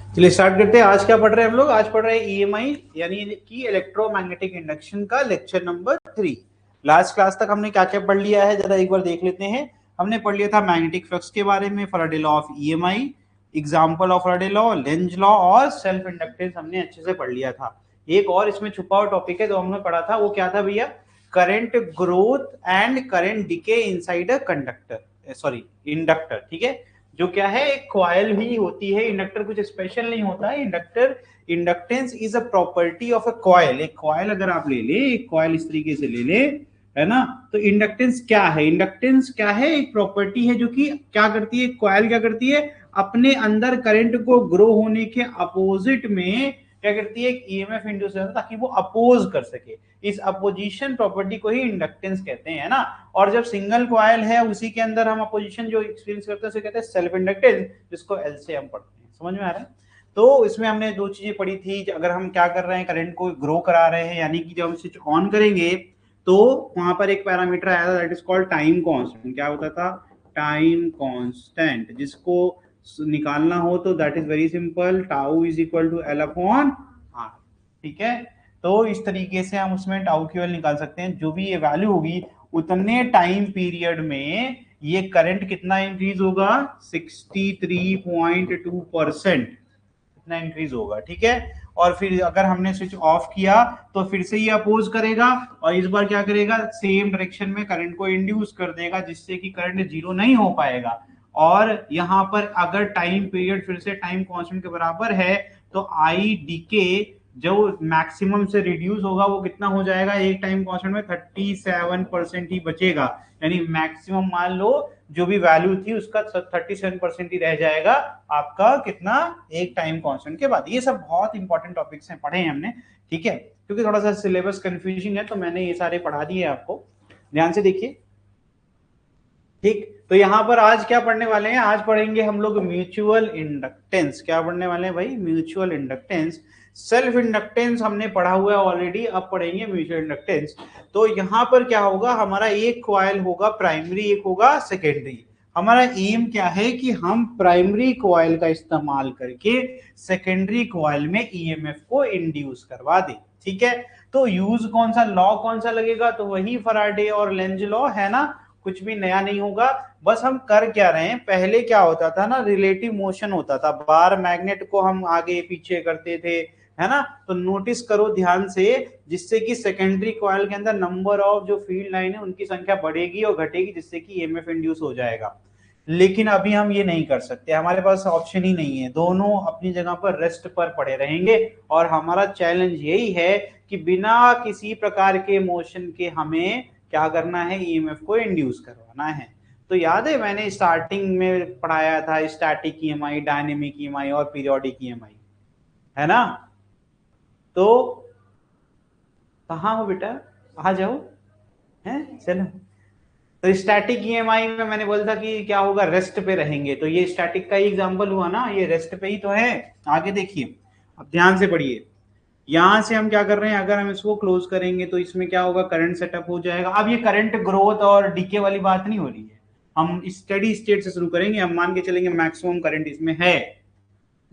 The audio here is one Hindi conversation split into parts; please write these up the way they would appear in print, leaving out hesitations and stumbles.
चलिए स्टार्ट करते हैं। आज क्या पढ़ रहे हैं हम लोग? आज पढ़ रहे हैं ईएमआई यानी कि इलेक्ट्रोमैग्नेटिक इंडक्शन का लेक्चर नंबर 3। लास्ट क्लास तक हमने क्या क्या पढ़ लिया है जरा एक बार देख लेते हैं। हमने पढ़ लिया था मैग्नेटिक फ्लक्स के बारे में, Faraday law of EMI, example of Faraday law, Lenz law और सेल्फ इंडक्टेंस हमने अच्छे से पढ़ लिया था। एक और इसमें छुपा हुआ टॉपिक है जो हमने पढ़ा था, वो क्या था भैया? Current growth and current decay inside a conductor, sorry inductor. ठीक है, जो क्या है एक कॉइल ही होती है, इंडक्टर कुछ स्पेशल नहीं होता है। Inductor inductance is a property of a coil. एक कॉइल अगर आप ले ले, एक कॉइल इस तरीके से ले ले, है ना, तो इंडक्टेंस क्या है? इंडक्टेंस क्या है? एक प्रॉपर्टी है जो कि क्या करती है, कॉइल क्या करती है, अपने अंदर करंट को ग्रो होने के अपोजिट में क्या करती है, एक ईएमएफ इंड्यूस करता है ताकि वो अपोज कर सके। इस अपोजिशन प्रॉपर्टी को ही इंडक्टेंस कहते हैं, है ना। और जब सिंगल कॉइल है उसी के अंदर हम अपोजिशन जो एक्सपीरियंस करते हैं उसे कहते हैं सेल्फ इंडक्टेंस, जिसको एल से हम पढ़ते हैं। समझ में आ रहा है? तो इसमें हमने दो चीजें पढ़ी थी। अगर हम क्या कर रहे हैं, करंट को ग्रो करा रहे हैं, यानी कि जब हम स्विच ऑन करेंगे तो वहां पर एक पैरामीटर आया था that is called time constant. क्या होता था? टाइम कांस्टेंट, जिसको निकालना हो तो that is very simple, tau is equal to L upon R. ठीक है, तो इस तरीके से हम उसमें टाउ की वैल्यू निकाल सकते हैं। जो भी ये वैल्यू होगी उतने टाइम पीरियड में ये करंट कितना इंक्रीज होगा? 63.2% इतना इंक्रीज होगा। ठीक है, और फिर अगर हमने स्विच ऑफ किया तो फिर से ये अपोज करेगा और इस बार क्या करेगा, सेम डायरेक्शन में करंट को इंड्यूस कर देगा, जिससे कि करंट जीरो नहीं हो पाएगा। और यहां पर अगर टाइम पीरियड फिर से टाइम कांस्टेंट के बराबर है तो आई डीके जो मैक्सिमम से रिड्यूस होगा वो कितना हो जाएगा, एक टाइम कांस्टेंट में 37% ही बचेगा। यानी मैक्सिमम मान लो जो भी वैल्यू थी उसका 37% ही रह जाएगा आपका कितना, एक टाइम कांस्टेंट के बाद। ये सब बहुत इंपॉर्टेंट टॉपिक्स हैं, पढ़े हैं हमने। ठीक है, क्योंकि थोड़ा सा सिलेबस कंफ्यूजन है तो मैंने ये सारे पढ़ा दिए आपको, ध्यान से देखिए। ठीक, तो यहां पर आज क्या पढ़ने वाले हैं? आज पढ़ेंगे हम लोग म्यूचुअल इंडक्टेंस। क्या पढ़ने वाले हैं भाई? Mutual inductance. सेल्फ इंडक्टेंस हमने पढ़ा हुआ है ऑलरेडी, अब पढ़ेंगे म्यूचुअल इंडक्टेंस। तो यहां पर क्या होगा, हमारा एक कॉइल होगा प्राइमरी, एक होगा सेकेंडरी। हमारा एम क्या है कि हम प्राइमरी कॉइल का इस्तेमाल करके सेकेंडरी कॉइल में ईएमएफ को इंड्यूस करवा दे। ठीक है, तो यूज कौन सा लॉ, कौन सा लगेगा? तो वही फैराडे और लेंज लॉ है ना, कुछ भी नया नहीं होगा। बस हम कर क्या रहे हैं, पहले क्या होता था ना, रिलेटिव मोशन होता था, बार मैग्नेट को हम आगे पीछे करते थे, है ना। तो नोटिस करो ध्यान से, जिससे कि सेकेंडरी कॉइल के अंदर नंबर ऑफ जो फील्ड लाइन है उनकी संख्या बढ़ेगी और घटेगी, जिससे कि ईएमएफ इंड्यूस हो जाएगा। लेकिन अभी हम ये नहीं कर सकते, हमारे पास ऑप्शन ही नहीं है, दोनों अपनी जगह पर रेस्ट पर पड़े रहेंगे। और हमारा चैलेंज यही है कि बिना किसी प्रकार के मोशन के हमें क्या करना है, ईएमएफ को इंड्यूस करवाना है। तो याद है मैंने स्टार्टिंग में पढ़ाया था स्टैटिक ईएमआई, डायनेमिक ईएमआई और पीरियोडिक ईएमआई, है ना। तो कहाँ हो बेटा, आ जाओ, है चलो। तो स्टैटिक ईएमआई में मैंने बोला था कि क्या होगा, रेस्ट पे रहेंगे। तो ये स्टैटिक का ही एग्जांपल हुआ ना, ये रेस्ट पे ही तो है। आगे देखिए, अब ध्यान से पढ़िए। यहां से हम क्या कर रहे हैं, अगर हम इसको क्लोज करेंगे तो इसमें क्या होगा, करंट सेटअप हो जाएगा। अब ये करंट ग्रोथ और डीके वाली बात नहीं हो रही है, हम स्टेडी स्टेट से शुरू करेंगे। हम मान के चलेंगे मैक्सिमम करंट इसमें है,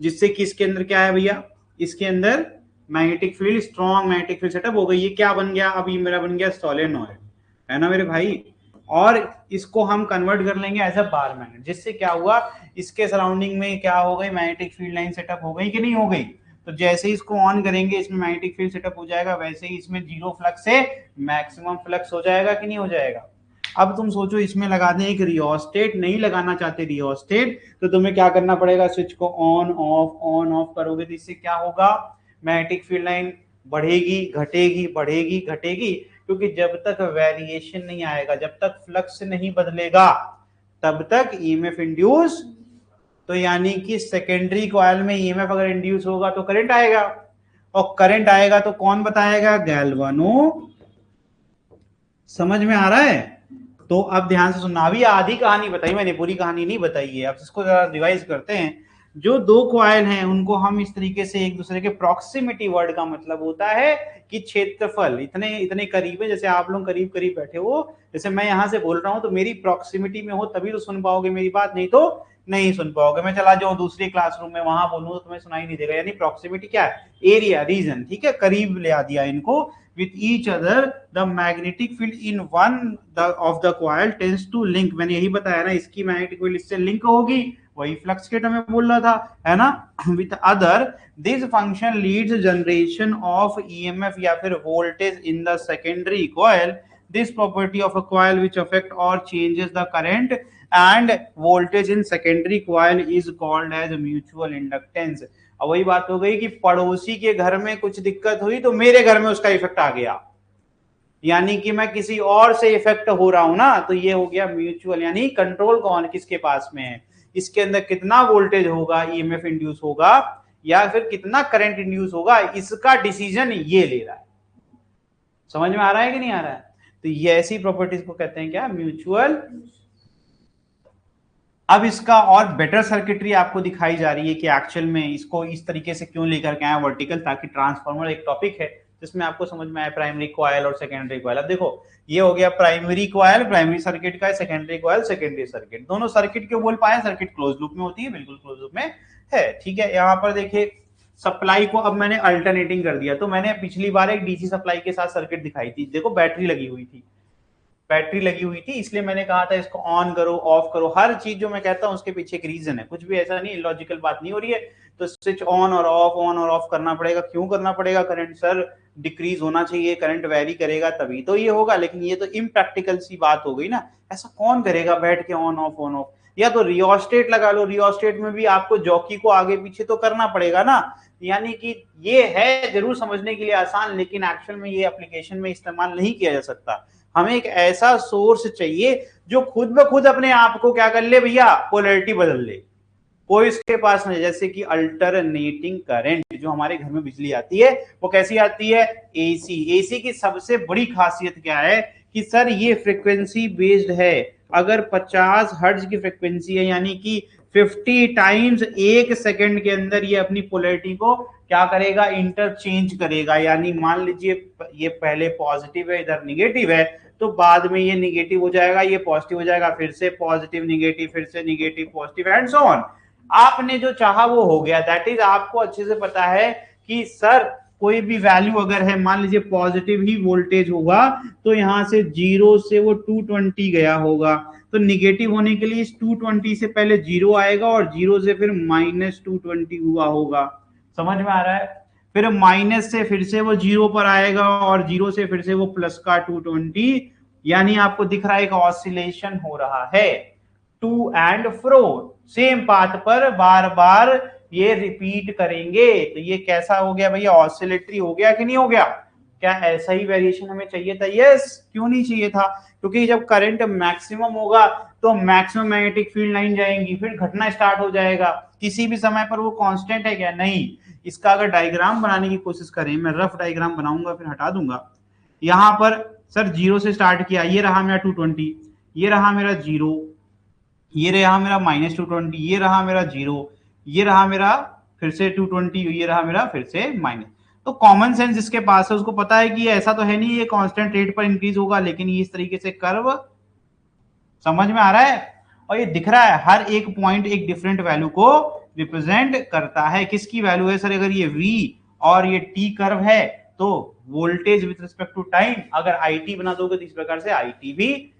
जिससे कि इसके अंदर क्या है भैया, इसके अंदर magnetic field, strong magnetic field setup हो गई। ये क्या बन गया, अब ये मेरा बन गया सोलेनॉइड, है ना मेरे भाई। और इसको हम कन्वर्ट कर लेंगे एज अ बार मैग्नेट, जिससे क्या हुआ, इसके सराउंडिंग में क्या हो गई, मैग्नेटिक फील्ड लाइन सेटअप हो गई कि नहीं हो गई। तो जैसे ही इसको ऑन करेंगे इसमें मैग्नेटिक फील्ड सेटअप हो जाएगा, वैसे ही इसमें जीरो फ्लक्स से मैक्सिमम फ्लक्स हो जाएगा कि नहीं हो जाएगा। अब तुम सोचो, इसमें लगा दें एक रियोस्टेट, नहीं लगाना चाहते रियोस्टेट तो तुम्हें क्या करना पड़ेगा, स्विच को ऑन ऑफ करोगे तो इससे क्या होगा, मैग्नेटिक फील्ड लाइन बढ़ेगी घटेगी, बढ़ेगी घटेगी, क्योंकि जब तक वेरिएशन नहीं आएगा, जब तक फ्लक्स नहीं बदलेगा, तब तक ईएमएफ इंड्यूस। तो यानी कि सेकेंडरी कॉइल में ईएमएफ अगर इंड्यूस होगा तो करंट आएगा, और करंट आएगा तो कौन बताएगा, गैल्वानो। समझ में आ रहा है? तो अब ध्यान से सुनना, अभी आधी कहानी बताई मैंने, पूरी कहानी नहीं बताई है। अब इसको जरा रिवाइज करते हैं। जो दो कॉइल हैं उनको हम इस तरीके से एक दूसरे के प्रॉक्सिमिटी, वर्ड का मतलब होता है कि क्षेत्रफल, इतने इतने करीब है, जैसे आप लोग करीब करीब बैठे हो, जैसे मैं यहां से बोल रहा हूं तो मेरी प्रॉक्सिमिटी में हो तभी तो सुन पाओगे मेरी बात, नहीं तो नहीं सुन पाओगे। मैं चला जाऊं दूसरी क्लासरूम में, वहां बोलूं तो तुम्हें सुनाई नहीं देगा। यानी प्रॉक्सिमिटी क्या है, एरिया, रीजन, ठीक है, करीब ले आ दिया इनको। with each other the magnetic field in one of the coil tends to link, मैंने यही बताया ना, इसकी मैग्नेटिक फील्ड इससे लिंक होगी, वही फ्लक्स के टर्म में बोल रहा था, है ना। with other this function leads generation of EMF या फिर voltage in the secondary coil. This property of a coil which affect or changes the current and voltage in secondary coil is called as mutual inductance. अब वही बात हो गई कि पड़ोसी के घर में कुछ दिक्कत हुई तो मेरे घर में उसका इफेक्ट आ गया, यानी कि मैं किसी और से इफेक्ट हो रहा हूं ना, तो ये हो गया म्यूचुअल। यानी कंट्रोल कौन किसके पास में है, इसके अंदर कितना वोल्टेज होगा, ईएमएफ इंड्यूस होगा या फिर कितना करंट इंड्यूस होगा, इसका डिसीजन ये ले रहा है। समझ में आ रहा है कि नहीं आ रहा है? तो ये ऐसी प्रॉपर्टीज को कहते हैं क्या, म्यूचुअल। अब इसका और बेटर सर्किटरी आपको दिखाई जा रही है कि एक्चुअल में इसको इस तरीके से क्यों लेकर के आए वर्टिकल, ताकि ट्रांसफार्मर एक टॉपिक है जिसमें आपको समझ में आए प्राइमरी कॉइल और सेकेंडरी कॉइल। अब देखो ये हो गया प्राइमरी कॉइल, प्राइमरी सर्किट का, सेकेंडरी कॉइल, सेकेंडरी सर्किट। दोनों सर्किट क्यों बोल पाए, सर्किट क्लोज लूप में होती है, बिल्कुल क्लोज लूप में है, ठीक है। यहाँ पर देखिए सप्लाई को अब मैंने अल्टरनेटिंग कर दिया, तो मैंने पिछली बार एक डीसी सप्लाई के साथ सर्किट दिखाई थी, देखो बैटरी लगी हुई थी, बैटरी लगी हुई थी, इसलिए मैंने कहा था इसको ऑन करो ऑफ करो। हर चीज जो मैं कहता हूं उसके पीछे एक रीजन है, कुछ भी ऐसा नहीं इलॉजिकल बात नहीं हो रही है। तो स्विच ऑन और ऑफ करना पड़ेगा। क्यों करना पड़ेगा, करंट सर डिक्रीज होना चाहिए, करंट वेरी करेगा तभी तो ये होगा, लेकिन ये तो इम्प्रैक्टिकल सी बात हो गई ना, ऐसा कौन करेगा बैठ के ऑन ऑफ। या तो रियोस्टेट लगा लो, रियोस्टेट में भी आपको जॉकी को आगे पीछे तो करना पड़ेगा ना। यानी कि ये है जरूर समझने के लिए आसान, लेकिन एक्चुअल में ये एप्लीकेशन में इस्तेमाल नहीं किया जा सकता। हमें एक ऐसा सोर्स चाहिए जो खुद ब खुद अपने आप को क्या कर ले भैया, पोलैरिटी बदल ले, कोई इसके पास नहीं। जैसे कि अल्टरनेटिंग करंट, जो हमारे घर में बिजली आती है वो कैसी आती है, एसी। एसी की सबसे बड़ी खासियत क्या है कि सर ये फ्रीक्वेंसी बेस्ड है। अगर 50 हर्ट्ज की फ्रीक्वेंसी है, यानी कि 50 टाइम्स एक सेकंड के अंदर ये अपनी पोलैरिटी को क्या करेगा, इंटरचेंज करेगा। यानी मान लीजिए ये पहले पॉजिटिव है, इधर निगेटिव है, तो बाद में ये निगेटिव हो जाएगा, ये पॉजिटिव हो जाएगा, फिर से पॉजिटिव निगेटिव, फिर से negative positive and so on. आपने जो चाहा वो हो गया। दैट इज आपको अच्छे से पता है कि सर कोई भी वैल्यू अगर है, मान लीजिए पॉजिटिव ही वोल्टेज होगा, तो यहां से 0 से वो 220 गया होगा, तो निगेटिव होने के लिए इस 220 से पहले 0 आएगा और 0 से फिर -220 हुआ होगा। समझ में आ रहा है? फिर माइनस से फिर से वो 0 पर आएगा और 0 से फिर से वो प्लस का 220, यानी आपको दिख रहा है एक ऑसिलेशन हो रहा है, to and fro, same path पर बार बार ये रिपीट करेंगे। तो ये कैसा हो गया भैया, ऑसिलेटरी हो गया कि नहीं हो गया? क्या ऐसा ही वेरिएशन हमें चाहिए था? यस, क्यों नहीं चाहिए था? क्योंकि जब करंट मैक्सिमम होगा तो मैक्सिमम मैग्नेटिक फील्ड लाइन जाएंगी, फिर घटना स्टार्ट हो जाएगा। किसी भी समय पर वो कांस्टेंट है क्या? नहीं। इसका अगर डायग्राम बनाने की कोशिश करें, मैं रफ डायग्राम बनाऊंगा फिर हटा दूंगा। यहां पर सर 0 से स्टार्ट किया, ये रहा मेरा 220, ये रहा मेरा 0, ये रहा मेरा -220, ये रहा मेरा 0, ये रहा मेरा फिर से 220, ये रहा मेरा फिर से माइनस। तो कॉमन सेंस जिसके पास है उसको पता है कि ऐसा तो है नहीं ये कांस्टेंट रेट पर इंक्रीज होगा, लेकिन ये इस तरीके से कर्व, समझ में आ रहा है? और ये दिख रहा है हर एक पॉइंट एक डिफरेंट वैल्यू को रिप्रेजेंट करता है। किसकी वैल्यू है सर? अगर ये v और ये t कर्व है तो voltage with respect to time, अगर it बना दोगे तो इस प्रकार से it भी,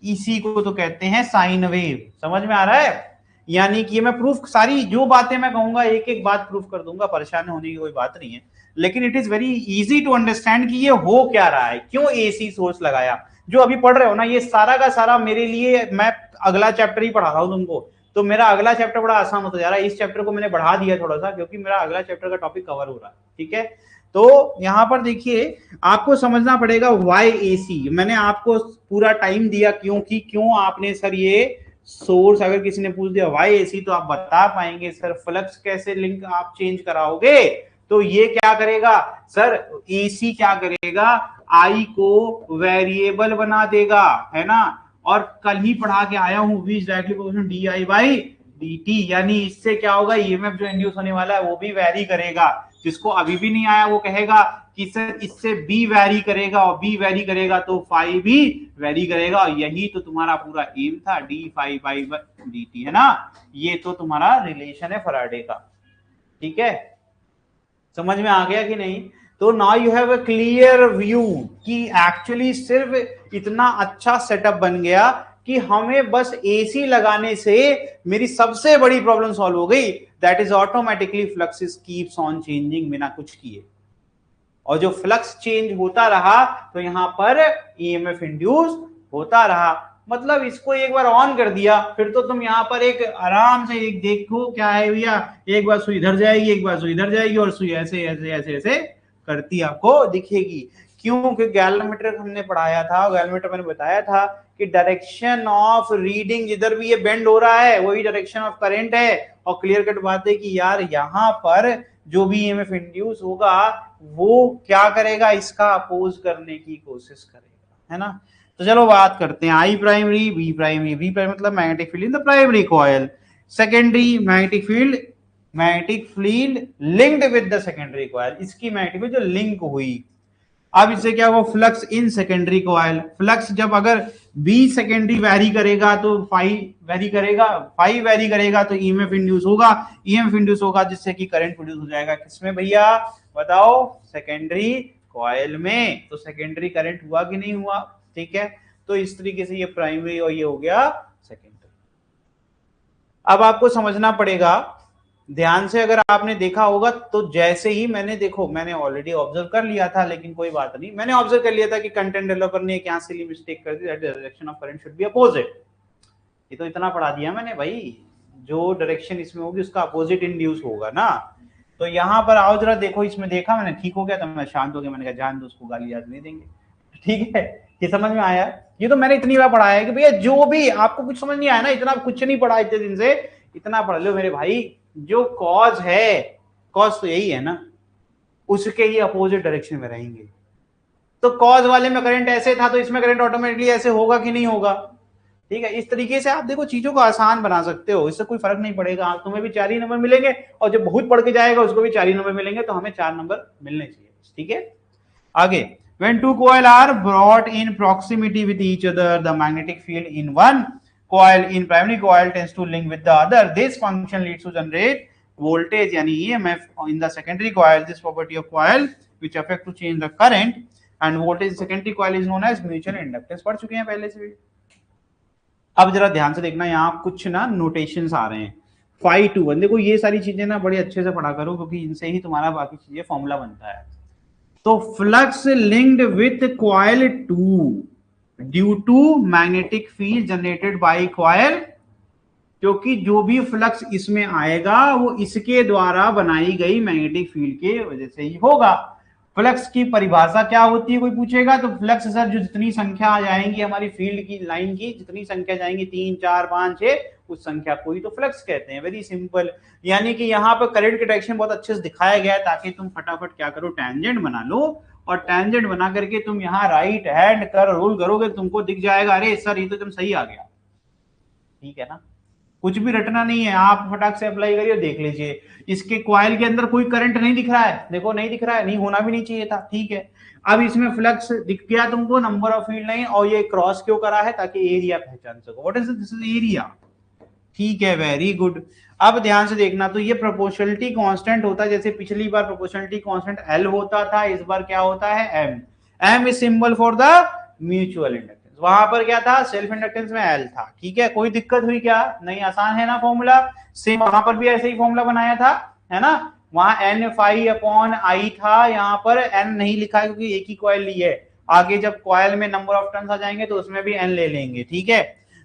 इसी को तो कहते हैं साइन वेव। समझ में आ रहा है? यानी कि मैं प्रूफ, सारी जो बातें मैं कहूंगा एक एक बात प्रूफ कर दूंगा, परेशान होने की कोई बात नहीं है, लेकिन it is very easy to understand कि ये हो क्या रहा है, क्यों एसी सोर्स लगाया। जो अभी पढ़ रहे हो ना ये सारा का सारा मेरे लिए, मैं अगला चैप्टर ही पढ़ा रहा हूं तुमको, तो मेरा अगला चैप्टर बड़ा आसान होता जा रहा है। इस चैप्टर को मैंने बढ़ा दिया थोड़ा सा क्योंकि मेरा अगला चैप्टर का टॉपिक कवर हो रहा है, ठीक है। तो यहां पर देखिए आपको समझना पड़ेगा वाई एसी, मैंने आपको पूरा टाइम दिया क्योंकि क्यों आपने सर ये सोर्स, अगर किसी ने पूछ दिया वाई एसी तो आप बता पाएंगे सर फ्लक्स कैसे लिंक आप चेंज कराओगे। तो ये क्या करेगा सर, एसी क्या करेगा, आई को वेरिएबल बना देगा, है ना। और कल ही पढ़ा के आया हूं V directly proportional D I by dt, यानी इससे क्या होगा, ईएमएफ जो इंड्यूस होने वाला है वो भी वैरी करेगा। जिसको अभी भी नहीं आया वो कहेगा कि सर इससे बी वैरी करेगा, और बी वैरी करेगा तो फाई भी वैरी करेगा, और यही तो तुम्हारा पूरा एम था, D phi by D T, है ना। ये तो तुम्हारा रिलेशन है फैराडे का, ठीक है, समझ में आ गया कि नहीं। तो now you have a clear view कि एक्चुअली सिर्फ इतना अच्छा सेटअप बन गया कि हमें बस एसी लगाने से मेरी सबसे बड़ी प्रॉब्लम सॉल्व हो गई, that is automatically flux keeps on changing बिना कुछ किए। और जो फ्लक्स चेंज होता रहा तो यहां पर ईएमएफ इंड्यूस होता रहा। मतलब इसको एक बार ऑन कर दिया फिर तो तुम यहां पर एक आराम से एक देखो क्या है भैया, एक बार सुई इधर जाएगी, एक बार सुई इधर जाएगी, और सुई ऐसे ऐसे ऐसे ऐसे करती आपको दिखेगी। क्यों? क्योंकि गैल्वेनोमीटर हमने पढ़ाया था, गैल्वेनोमीटर मैंने बताया था कि डायरेक्शन ऑफ रीडिंग जिधर भी ये बेंड हो रहा है वही डायरेक्शन ऑफ करंट है। और क्लियर कट बात है कि यार यहां पर जो भी ईएमएफ इंड्यूस होगा वो क्या करेगा, इसका अपोज करने की कोशिश करेगा, है ना। तो चलो बात करते हैं I primary B primary. B primary मतलब magnetic field in the primary coil. Secondary magnetic field linked with the secondary coil, इसकी मैग्नेटिक फील्ड जो लिंक हुई। अब इससे क्या हुआ, flux in secondary coil. Flux जब अगर बी सेकेंडरी वैरी करेगा तो फाई वैरी करेगा, फाई वैरी करेगा तो ईएमएफ इंड्यूस होगा, ईएमएफ इंड्यूस होगा जिससे कि करंट प्रोड्यूस हो जाएगा। किसमें भैया बताओ, सेकेंडरी कॉइल में। तो सेकेंडरी करंट हुआ कि नहीं हुआ, ठीक है। तो इस तरीके से ये प्राइमरी और ये हो गया सेकेंडरी। अब आपको समझना पड़ेगा ध्यान से, अगर आपने देखा होगा तो जैसे ही मैंने ऑलरेडी ऑब्जर्व कर लिया था, लेकिन कोई बात नहीं, मैंने ऑब्जर्व कर लिया था कि कंटेंट डेवलपर ने क्या सिली मिस्टेक कर दी, that direction of current should be opposite. ये तो इतना पढ़ा दिया मैंने भाई, जो डायरेक्शन इसमें होगी उसका अपोजिट इंड्यूस होगा ना। तो यहां पर आओ जरा देखो, इसमें देखा मैंने, ठीक हो गया तो मैं शांत हो गया, मैंने कहा जान दो उसको, गाली याद नहीं देंगे, ठीक है। ये समझ में आया, ये तो मैंने इतनी बार पढ़ाया है कि भैया जो भी आपको कुछ समझ नहीं आया ना, इतना कुछ नहीं पढ़ा इतने दिन से, इतना पढ़ लो मेरे भाई। जो कॉज है, कॉज तो यही है ना, उसके ही अपोजिट डायरेक्शन में रहेंगे। तो कॉज वाले में करंट ऐसे था तो इसमें करंट ऑटोमेटिकली ऐसे होगा कि नहीं होगा, ठीक है। इस तरीके से आप देखो चीजों को आसान बना सकते हो, इससे कोई फर्क नहीं पड़ेगा, तुम्हें भी 4 ही नंबर मिलेंगे और जो बहुत पढ़ के जाएगा उसको भी 4 ही नंबर मिलेंगे, तो हमें 4 नंबर मिलने चाहिए, ठीक है। आगे, when two coil are brought in proximity with each other, the magnetic field in one coil in primary coil tends to link with the other. This function leads to generate voltage यानी EMF in the secondary coil. This property of coil which affect to change the current and voltage in secondary coil is known as mutual inductance. पढ़ चुके हैं पहले से भी। अब जरा ध्यान से देखना, यहाँ कुछ ना नोटेशंस आ रहे हैं। फाई टू वन, देखो ये सारी चीजें ना बड़े अच्छे से पढ़ा करो, क्योंकि इनसे ही तुम्हारा बाकी चीजें फॉर्मूला बनता है। तो flux linked with coil 2 due to magnetic field generated by coil, क्योंकि जो भी फ्लक्स इसमें आएगा वो इसके द्वारा बनाई गई मैग्नेटिक फील्ड के वजह से ही होगा। फ्लक्स की परिभाषा क्या होती है, कोई पूछेगा तो फ्लक्स सर जो जितनी संख्या आ जाएंगी हमारी फील्ड की लाइन की, जितनी संख्या जाएंगी 3 4 5 6, उस संख्या को ही तो फ्लक्स कहते हैं। Very simple. यानी कि यहाँ पर करंट की डायरेक्शन बहुत अच्छे से दिखाया गया है ताकि तुम फटाफट क्या करो, टैंजेंट बना लो, और टैंजेंट बना करके तुम यहाँ राइट हैंड कर रोल करोगे, तुमको दिख जाएगा अरे सर ये तो एकदम सही आ गया, ठीक है ना। कुछ भी रटना नहीं है, आप फटाक से अप्लाई करिए, देख लीजिए इसके कॉइल के अंदर कोई करंट नहीं दिख रहा है, देखो नहीं दिख रहा है, नहीं होना भी नहीं चाहिए था, ठीक है। अब इसमें फ्लक्स दिख गया तुमको, नंबर ऑफ फील्ड लाइन, और ये क्रॉस क्यों करा है, ताकि एरिया पहचान सको। What is this, is area, ठीक है, वेरी गुड। अब ध्यान से देखना, तो ये प्रोपोर्शनलिटी कांस्टेंट होता है, जैसे पिछली बार प्रोपोर्शनलिटी कांस्टेंट एल होता था, इस बार क्या होता है M. M is symbol for the mutual inductance, वहां पर क्या था, सेल्फ इंडक्टेंस में एल था, ठीक है। कोई दिक्कत हुई क्या, नहीं, आसान है ना फॉर्मूला। सेम वहां पर भी ऐसे ही फॉर्मूला बनाया था, है ना। वहां एन फाई अपॉन आई था, यहाँ पर एन नहीं लिखा है क्योंकि एक ही कॉइल ली है, आगे जब कॉइल में नंबर ऑफ टर्न्स आ जाएंगे तो उसमें भी एन ले लेंगे, ठीक है।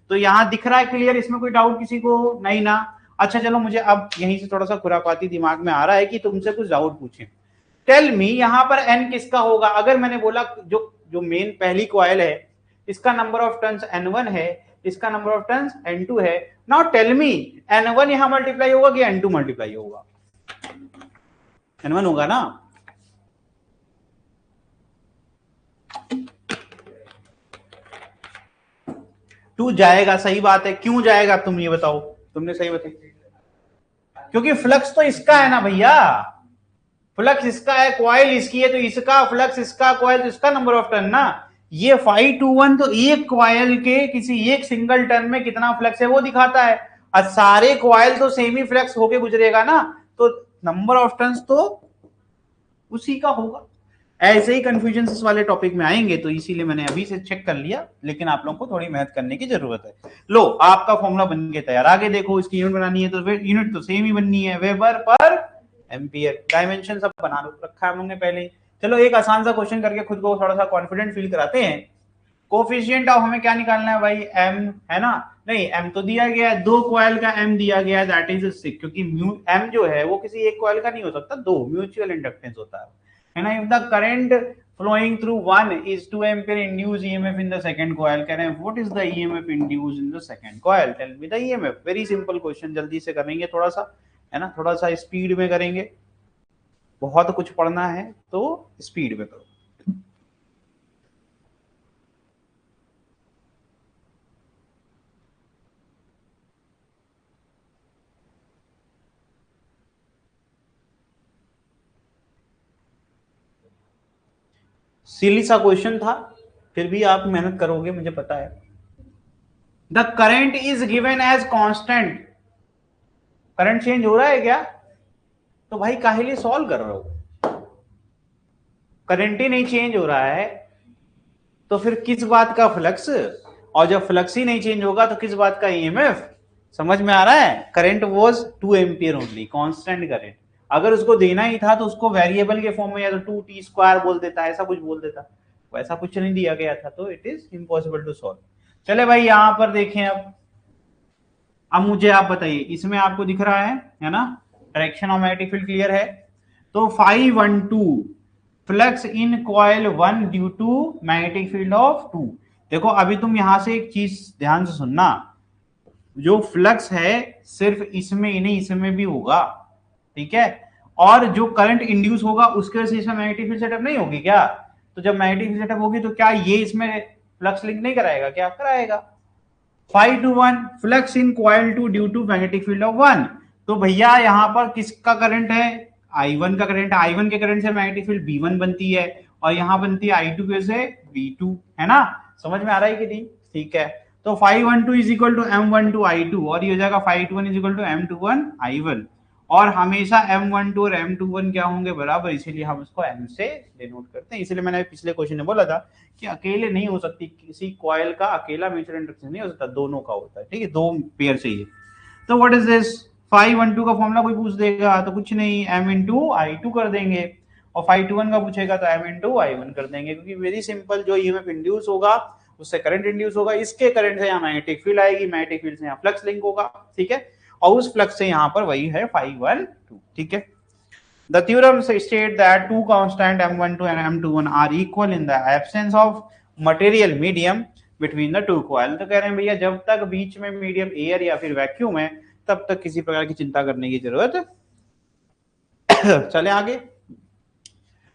तो यहाँ दिख रहा है क्लियर, इसमें कोई डाउट किसी को नहीं ना। अच्छा चलो, मुझे अब यहीं से थोड़ा सा खुरापाती दिमाग में आ रहा है कि तुमसे कुछ डाउट पूछे। टेल मी, यहाँ पर एन किसका होगा, अगर मैंने बोला जो जो मेन पहली कॉइल है इसका नंबर ऑफ टर्न्स n1 है, इसका नंबर ऑफ टर्न्स n2 है। नाउ टेल मी, n1 यहां मल्टीप्लाई होगा कि n2 मल्टीप्लाई होगा, n1 होगा ना। टू जाएगा, सही बात है, क्यों जाएगा तुम ये बताओ। तुमने सही बताया, क्योंकि फ्लक्स तो इसका है ना भैया, फ्लक्स इसका है, कॉइल इसकी है, तो इसका फ्लक्स इसका, कॉइल तो इसका नंबर ऑफ टर्न ना। ये 521 तो एक कॉइल के किसी एक सिंगल टर्न में कितना फ्लक्स है वो दिखाता है, और सारे कॉइल तो सेमी फ्लक्स होके गुजरेगा ना, तो नंबर ऑफ टर्न्स तो उसी का होगा। ऐसे ही कंफ्यूजन इस वाले टॉपिक में आएंगे, तो इसीलिए मैंने अभी से चेक कर लिया, लेकिन आप लोगों को थोड़ी मेहनत करने की जरूरत है। लो आपका फॉर्मूला बन के तैयार, आगे देखो, इसकी यूनिट बनानी है तो यूनिट तो सेम ही बननी है, वेबर पर एम्पियर, डायमेंशन सब बना रखा है हम लोग ने पहले। चलो एक आसान सा क्वेश्चन करके खुद को थोड़ा सा कॉन्फिडेंट फील कराते हैं। कोफिशिएंट ऑफ हमें क्या निकालना है भाई, एम है ना, नहीं एम तो दिया गया है, दो कॉइल का एम दिया गया है, दैट इज 6, क्योंकि एम जो है वो किसी एक कॉइल का नहीं हो सकता, दो म्यूचुअल इंडक्टेंस होता है ना। If the current flowing through one is 2 ampere induced EMF in the second coil, कह रहे हैं what is the EMF induced in the second coil, tell me the EMF। Very simple question, जल्दी से करेंगे थोड़ा सा, है ना, थोड़ा सा स्पीड में करेंगे, बहुत कुछ पढ़ना है तो स्पीड में करो। सिली सा क्वेश्चन था, फिर भी आप मेहनत करोगे मुझे पता है। The current is given as constant, current change हो रहा है क्या, तो भाई काहे लिए सॉल्व कर रहे हो, करंट ही नहीं चेंज हो रहा है तो फिर किस बात का फ्लक्स, और जब फ्लक्स ही नहीं चेंज होगा तो किस बात का ईएमएफ, समझ में आ रहा है। Current was 2 ampere only, constant current, अगर उसको देना ही था तो उसको वेरिएबल के फॉर्म में या तो 2t² बोल देता, ऐसा कुछ बोल देता, वैसा कुछ नहीं दिया गया था, तो it is impossible to solve. चले भाई यहां पर देखें, अब मुझे आप बताइए, इसमें आपको दिख रहा है ना, direction of magnetic field clear है, तो 512 flux in coil 1 due to magnetic field of 2। देखो अभी तुम यहां से एक चीज ध्यान से सुनना, जो फ्लक्स है सिर्फ इसमें ही नहीं इसमें भी होगा, ठीक है, और जो करंट इंड्यूस होगा उसके वजह से इसमें मैग्नेटिक फील्ड सेटअप नहीं होगी क्या, तो जब मैग्नेटिक फील्ड सेटअप होगी तो क्या ये इसमें फ्लक्स लिंक नहीं कराएगा, क्या कराएगा। 521 flux in coil 2 due to magnetic field of 1, तो भैया यहां पर किसका करंट है, I1 का करंट, I1 के करंट से मैग्नेटिक फील्ड B1 बनती है, और यहां बनती है I2 से B2, है ना, समझ में आ रहा है कि नहीं, ठीक है। तो 512 is equal to M12 I2, और ये हो जाएगा 521 is equal to M21 I1, और हमेशा M12 और M21 क्या होंगे, बराबर, इसीलिए हम इसको M से डिनोट करते हैं। इसलिए मैंने पिछले क्वेश्चन में बोला था कि अकेले नहीं हो सकती, किसी कॉइल का अकेला म्यूचुअल इंडक्टेंस नहीं हो सकता, दोनों का होता है, ठीक है, दो पेयर चाहिए। तो व्हाट इज दिस, 512 का फॉर्मूला कोई पूछ देगा तो कुछ नहीं, M इंटू I2 कर देंगे, और 521 का पूछेगा तो M इंटू I1 कर देंगे, क्योंकि वेरी सिंपल, जो ईएमएफ इंड्यूस होगा उससे करंट इंड्यूस होगा, इसके करंट से यहाँ मैग्नेटिक फील्ड आएगी, मैग्नेटिक फील्ड से यहाँ फ्लक्स लिंक होगा, ठीक है, और उस फ्लक्स से यहाँ पर वही है 512, ठीक है। The theorem state that two constant M12 and M21 are equal in the absence of material medium between the two coil। तो कह रहे हैं भैया जब तक बीच में मीडियम एयर या फिर वैक्यूम है तब तक किसी प्रकार की चिंता करने की जरूरत चले आगे।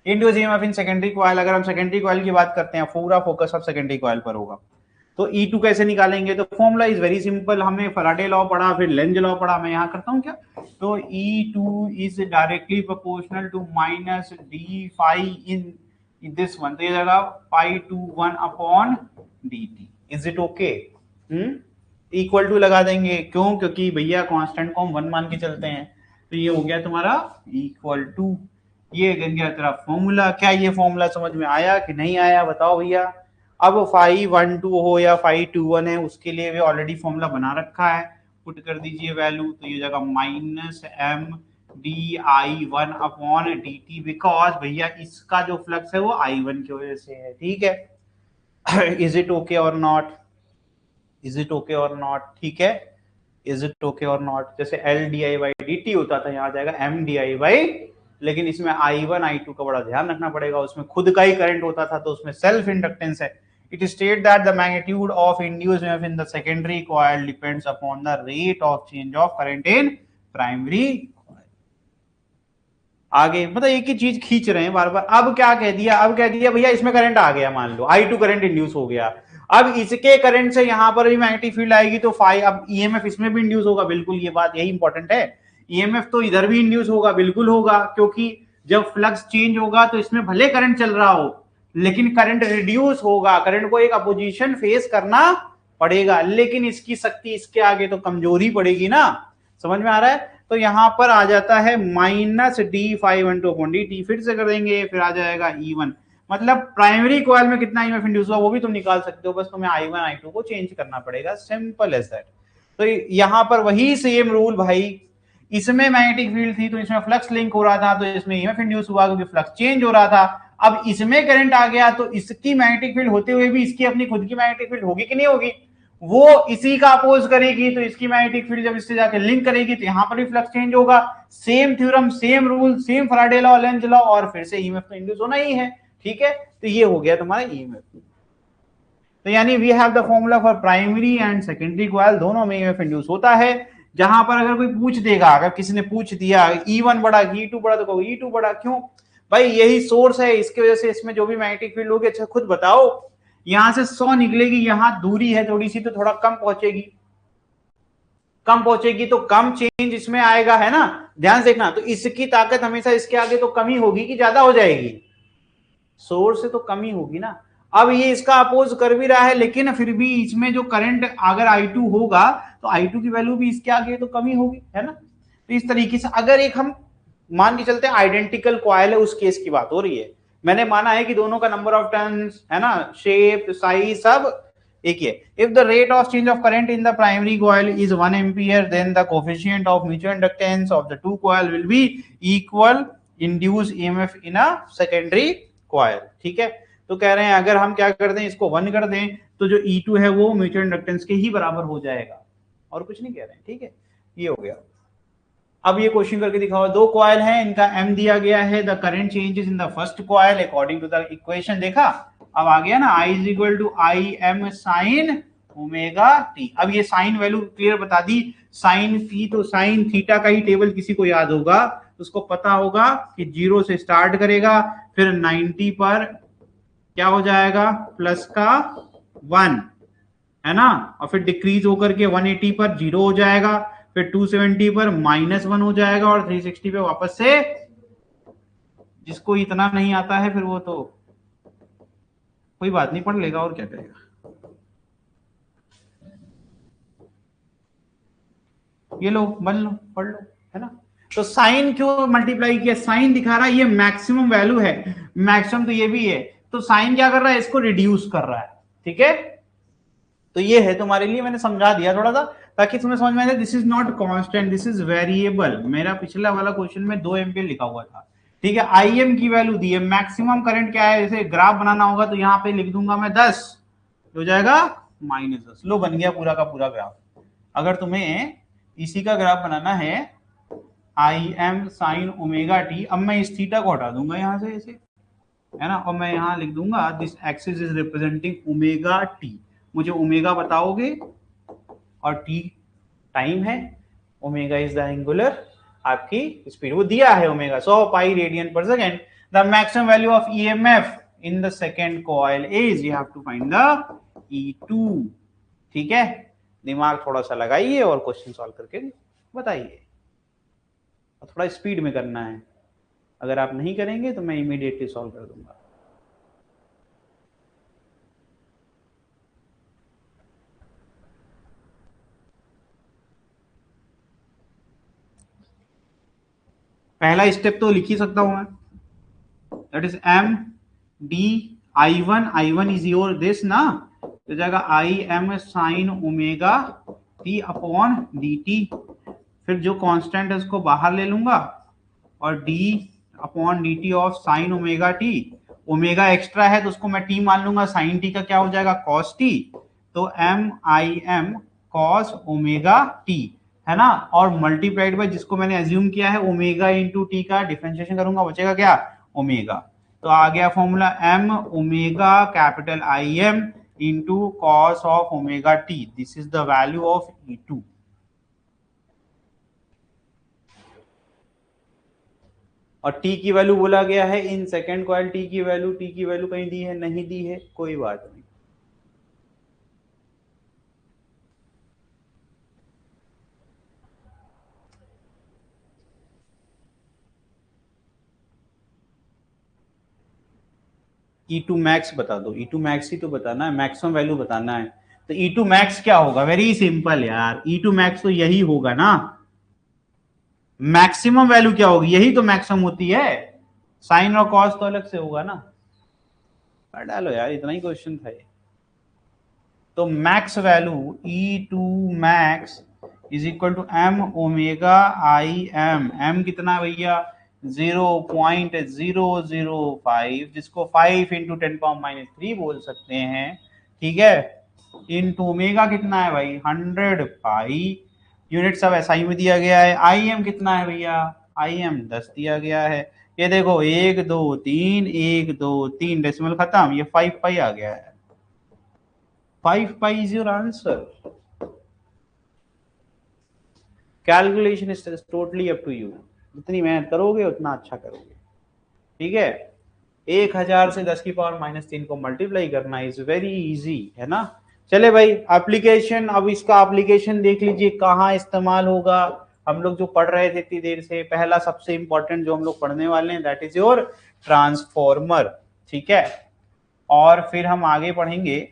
इंड्यूस ईएमएफ इन सेकेंडरी कॉइल, अगर हम सेकेंडरी कॉइल की बात करते हैं, पूरा फोकस अब सेकेंडरी कॉइल पर होगा, तो E2 कैसे निकालेंगे, तो फॉर्मूला इज वेरी सिंपल, हमने फैराडे लॉ पढ़ा, फिर लेंज लॉ पढ़ा, मैं यहां करता हूं क्या, तो E2 is directly proportional to minus D phi in this one, तो ये जाएगा 521 upon dt, is it okay, equal to लगा देंगे, क्यों, क्योंकि भैया कांस्टेंट को हम 1 मान के चलते हैं, तो ये हो गया तुम्हारा इक्वल टू, ये गया तेरा फॉर्मूला। क्या ये फॉर्मूला समझ में आया कि नहीं आया, बताओ भैया। अब 512 हो या 521 है, उसके लिए भी ऑलरेडी फॉर्मूला बना रखा है, पुट कर दीजिए वैल्यू, तो ये जगह minus M D I one upon D T, because भैया इसका जो फ्लक्स है वो I1 की वजह से है, ठीक है। इज इट ओके और नॉट, इज इट ओके और नॉट, ठीक है, इज इट ओके और नॉट। जैसे L D I by D T होता था, यहाँ आ जाएगा एम डी आई बाई, लेकिन इसमें I1 I2 का बड़ा ध्यान रखना पड़ेगा, उसमें खुद का ही करंट होता था, तो उसमें सेल्फ इंडक्टेंस है। It is stated that the magnitude of induced EMF in the secondary coil depends upon the rate of change of current in primary coil। आगे मतलब एक ही चीज खींच रहे हैं बार बार। अब क्या कह दिया, अब कह दिया भैया इसमें करंट आ गया, मान लो I2 करंट इंड्यूस हो गया, अब इसके करंट से यहां पर भी मैग्नेटिक फील्ड आएगी तो अब ईएमएफ इसमें भी इंड्यूस होगा, बिल्कुल ये बात यही इंपॉर्टेंट है। ईएमएफ तो इधर भी इंड्यूस होगा, बिल्कुल होगा, क्योंकि जब फ्लक्स चेंज होगा तो इसमें भले करंट चल रहा हो लेकिन करंट रिड्यूस होगा, करंट को एक अपोजिशन फेस करना पड़ेगा, लेकिन इसकी शक्ति इसके आगे तो कमजोरी पड़ेगी ना। समझ में आ रहा है? तो यहां पर आ जाता है -d∅1/dt, फिर से कर देंगे, फिर आ जाएगा E1। मतलब प्राइमरी कॉइल में कितना ईएमएफ इंड्यूस हुआ वो भी तुम निकाल सकते हो, बस तुम्हें I1 I2 को चेंज करना पड़ेगा, सिंपल एज दैट। तो यहां पर वही सेम रूल भाई, इसमें मैग्नेटिक फील्ड थी तो इसमें फ्लक्स लिंक हो रहा था, तो इसमें ईएमएफ इंड्यूस हुआ क्योंकि फ्लक्स चेंज हो रहा था। अब इसमें करंट आ गया तो इसकी मैग्नेटिक फील्ड होते हुए भी इसकी अपनी खुद की मैग्नेटिक फील्ड होगी कि नहीं होगी? वो इसी का अपोज करेगी, तो इसकी मैग्नेटिक फील्ड जब इससे जाके लिंक करेगी तो यहां पर भी फ्लक्स चेंज होगा। Same theorem, same rule, same Faraday law, Lenz law, और फिर से ईएमएफ तो इंड्यूस होना ही है। ठीक है, तो ये हो गया तुम्हारा ईएमएफ। तो यानी we have the formula for primary and secondary coil, दोनों में ईएमएफ इंड्यूस होता है। जहां पर अगर कोई पूछ देगा, अगर किसी ने पूछ दिया E1 बड़ा E2 बड़ा, तो कहो E2 बड़ा, क्यों भाई? यही सोर्स है, इसकी वजह से इसमें जो भी मैग्नेटिक फील्ड होगी, अच्छा खुद बताओ, यहां से 100 निकलेगी, यहां दूरी है थोड़ी सी तो थोड़ा कम पहुंचेगी, कम पहुंचेगी तो कम चेंज इसमें आएगा, है ना? ध्यान से देखना, तो इसकी ताकत हमेशा इसके आगे तो कमी होगी कि ज्यादा हो जाएगी? सोर्स से तो कमी होगी ना। अब ये इसका अपोज कर भी रहा है, लेकिन फिर भी इसमें जो करंट अगर I2 होगा तो I2 की वैल्यू भी इसके आगे तो कमी होगी, है ना? तो इस तरीके से अगर एक हम मान के चलते हैं आइडेंटिकल कॉइल है, उस केस की बात हो रही है। मैंने माना है कि दोनों का नंबर ऑफ टर्न्स, है ना, शेप, साइज सब एक ही है। If the rate of change of current in the primary coil is 1 ampere, then the coefficient of mutual inductance of the two coil will be equal induce EMF in a secondary coil. ठीक है, तो कह रहे हैं अगर हम क्या कर दें, इसको 1 कर दें तो जो E2 है वो म्यूचुअल इंडक्टेंस के ही बराबर हो जाएगा, और कुछ नहीं कह रहे हैं। ठीक है, ये हो गया। अब ये क्वेश्चन करके दिखाओ, दो कॉइल हैं, इनका M दिया गया है, the current changes in the first coil according to the equation. देखा, अब आ गया ना, I is equal to IM sine omega T. अब ये साइन वैल्यू क्लियर बता दी, साइन टी तो साइन थीटा का ही टेबल किसी को याद होगा, उसको पता होगा कि 0 से स्टार्ट करेगा, फिर 90 पर क्या हो जाएगा, प्लस का 1, है ना, और फिर डिक्रीज होकर के 180 पर 0 हो जाएगा, फिर 270 पर -1 हो जाएगा, और 360 पे वापस से। जिसको इतना नहीं आता है फिर वो तो कोई बात नहीं, पढ़ लेगा और क्या करेगा। ये लो, बन लो, पढ़ लो, है ना। तो साइन क्यों मल्टीप्लाई किया, साइन दिखा रहा है ये मैक्सिमम वैल्यू है, मैक्सिमम तो ये भी है, तो साइन क्या कर रहा है, इसको रिड्यूस कर रहा है। ठीक है, तो ये है तुम्हारे लिए, मैंने समझा दिया थोड़ा सा ताकि तुम्हें समझ में आए। This is not constant, this is variable. मेरा पिछला वाला क्वेश्चन में 2 एम्पियर लिखा हुआ था। ठीक है, IM की वैल्यू दी है, मैक्सिमम करंट क्या है, जैसे ग्राफ बनाना होगा तो यहाँ पे लिख दूंगा मैं 10, हो जाएगा -10। लो, बन गया पूरा का पूरा ग्राफ। अगर तुम्हें इसी का ग्राफ बनाना है IM साइन ओमेगा टी, अब मैं इस थीटा को हटा दूंगा यहाँ से ऐसे, है ना, और मैं यहाँ लिख दूंगा this axis is representing omega T. मुझे ओमेगा बताओगे, और टी टाइम है, ओमेगा इज द एंगुलर आपकी स्पीड, वो दिया है omega 100 pi radian per second. The maximum value of EMF in the second coil is, you have to find the E2। ठीक है, दिमाग थोड़ा सा लगाइए और क्वेश्चन सॉल्व करके बताइए, और थोड़ा स्पीड में करना है, अगर आप नहीं करेंगे तो मैं इमीडिएटली सॉल्व कर दूंगा। पहला स्टेप तो लिख ही सकता हूं मैं, that is MD I1 is your this ना, तो जाएगा IM sine omega T upon dt, फिर जो कांस्टेंट है उसको बाहर ले लूंगा, और d upon dt of sine omega T. Omega extra है तो उसको मैं t मान लूंगा, साइन t का क्या हो जाएगा, cos t, तो MIM cos ओमेगा t, है ना, और मल्टीप्लाइड बाय जिसको मैंने एज्यूम किया है ओमेगा इंटू टी का डिफरेंशिएशन करूंगा, बचेगा क्या, ओमेगा। तो आ गया formula M omega capital IM into cos of omega T, this is the value of E2। और t की वैल्यू बोला गया है इन सेकेंड कॉइल, t की वैल्यू कहीं दी है, नहीं दी है, कोई बात नहीं। E2 मैक्स बता दो, E2 मैक्स ही तो बताना है, मैक्सिमम वैल्यू बताना है। तो E2 मैक्स क्या होगा? वेरी सिंपल यार, E2 मैक्स तो यही होगा ना। मैक्सिमम वैल्यू क्या होगी? यही तो मैक्सिमम होती है, साइन और कॉस तो अलग से होगा ना। डालो यार, इतना ही क्वेश्चन था ये। तो max value E2 max is equal to M omega I M. M कितना भैया? 0.005, जिसको 5 इंटू 10⁻³ बोल सकते हैं, ठीक है। इंटू ओमेगा कितना है भाई? 100 पाई। यूनिट सब एसआई में दिया गया है। आई एम कितना है भैया? आई एम 10 दिया गया है। ये देखो 1 2 3, 1 2 3, डेसिमल खत्म, ये 5 पाई आ गया है। 5 pi is your answer. Calculation is totally up to you. जितनी मेहनत करोगे उतना अच्छा करोगे, ठीक है। 1000 से 10⁻³ को मल्टीप्लाई करना इज वेरी इजी, है ना। चले भाई, एप्लीकेशन, अब इसका एप्लीकेशन देख लीजिए कहाँ इस्तेमाल होगा। हम लोग जो पढ़ रहे थे इतनी देर से, पहला सबसे इंपॉर्टेंट जो हम लोग पढ़ने वाले हैं दैट इज योर ट्रांसफॉर्मर, ठीक है। और फिर हम आगे पढ़ेंगे,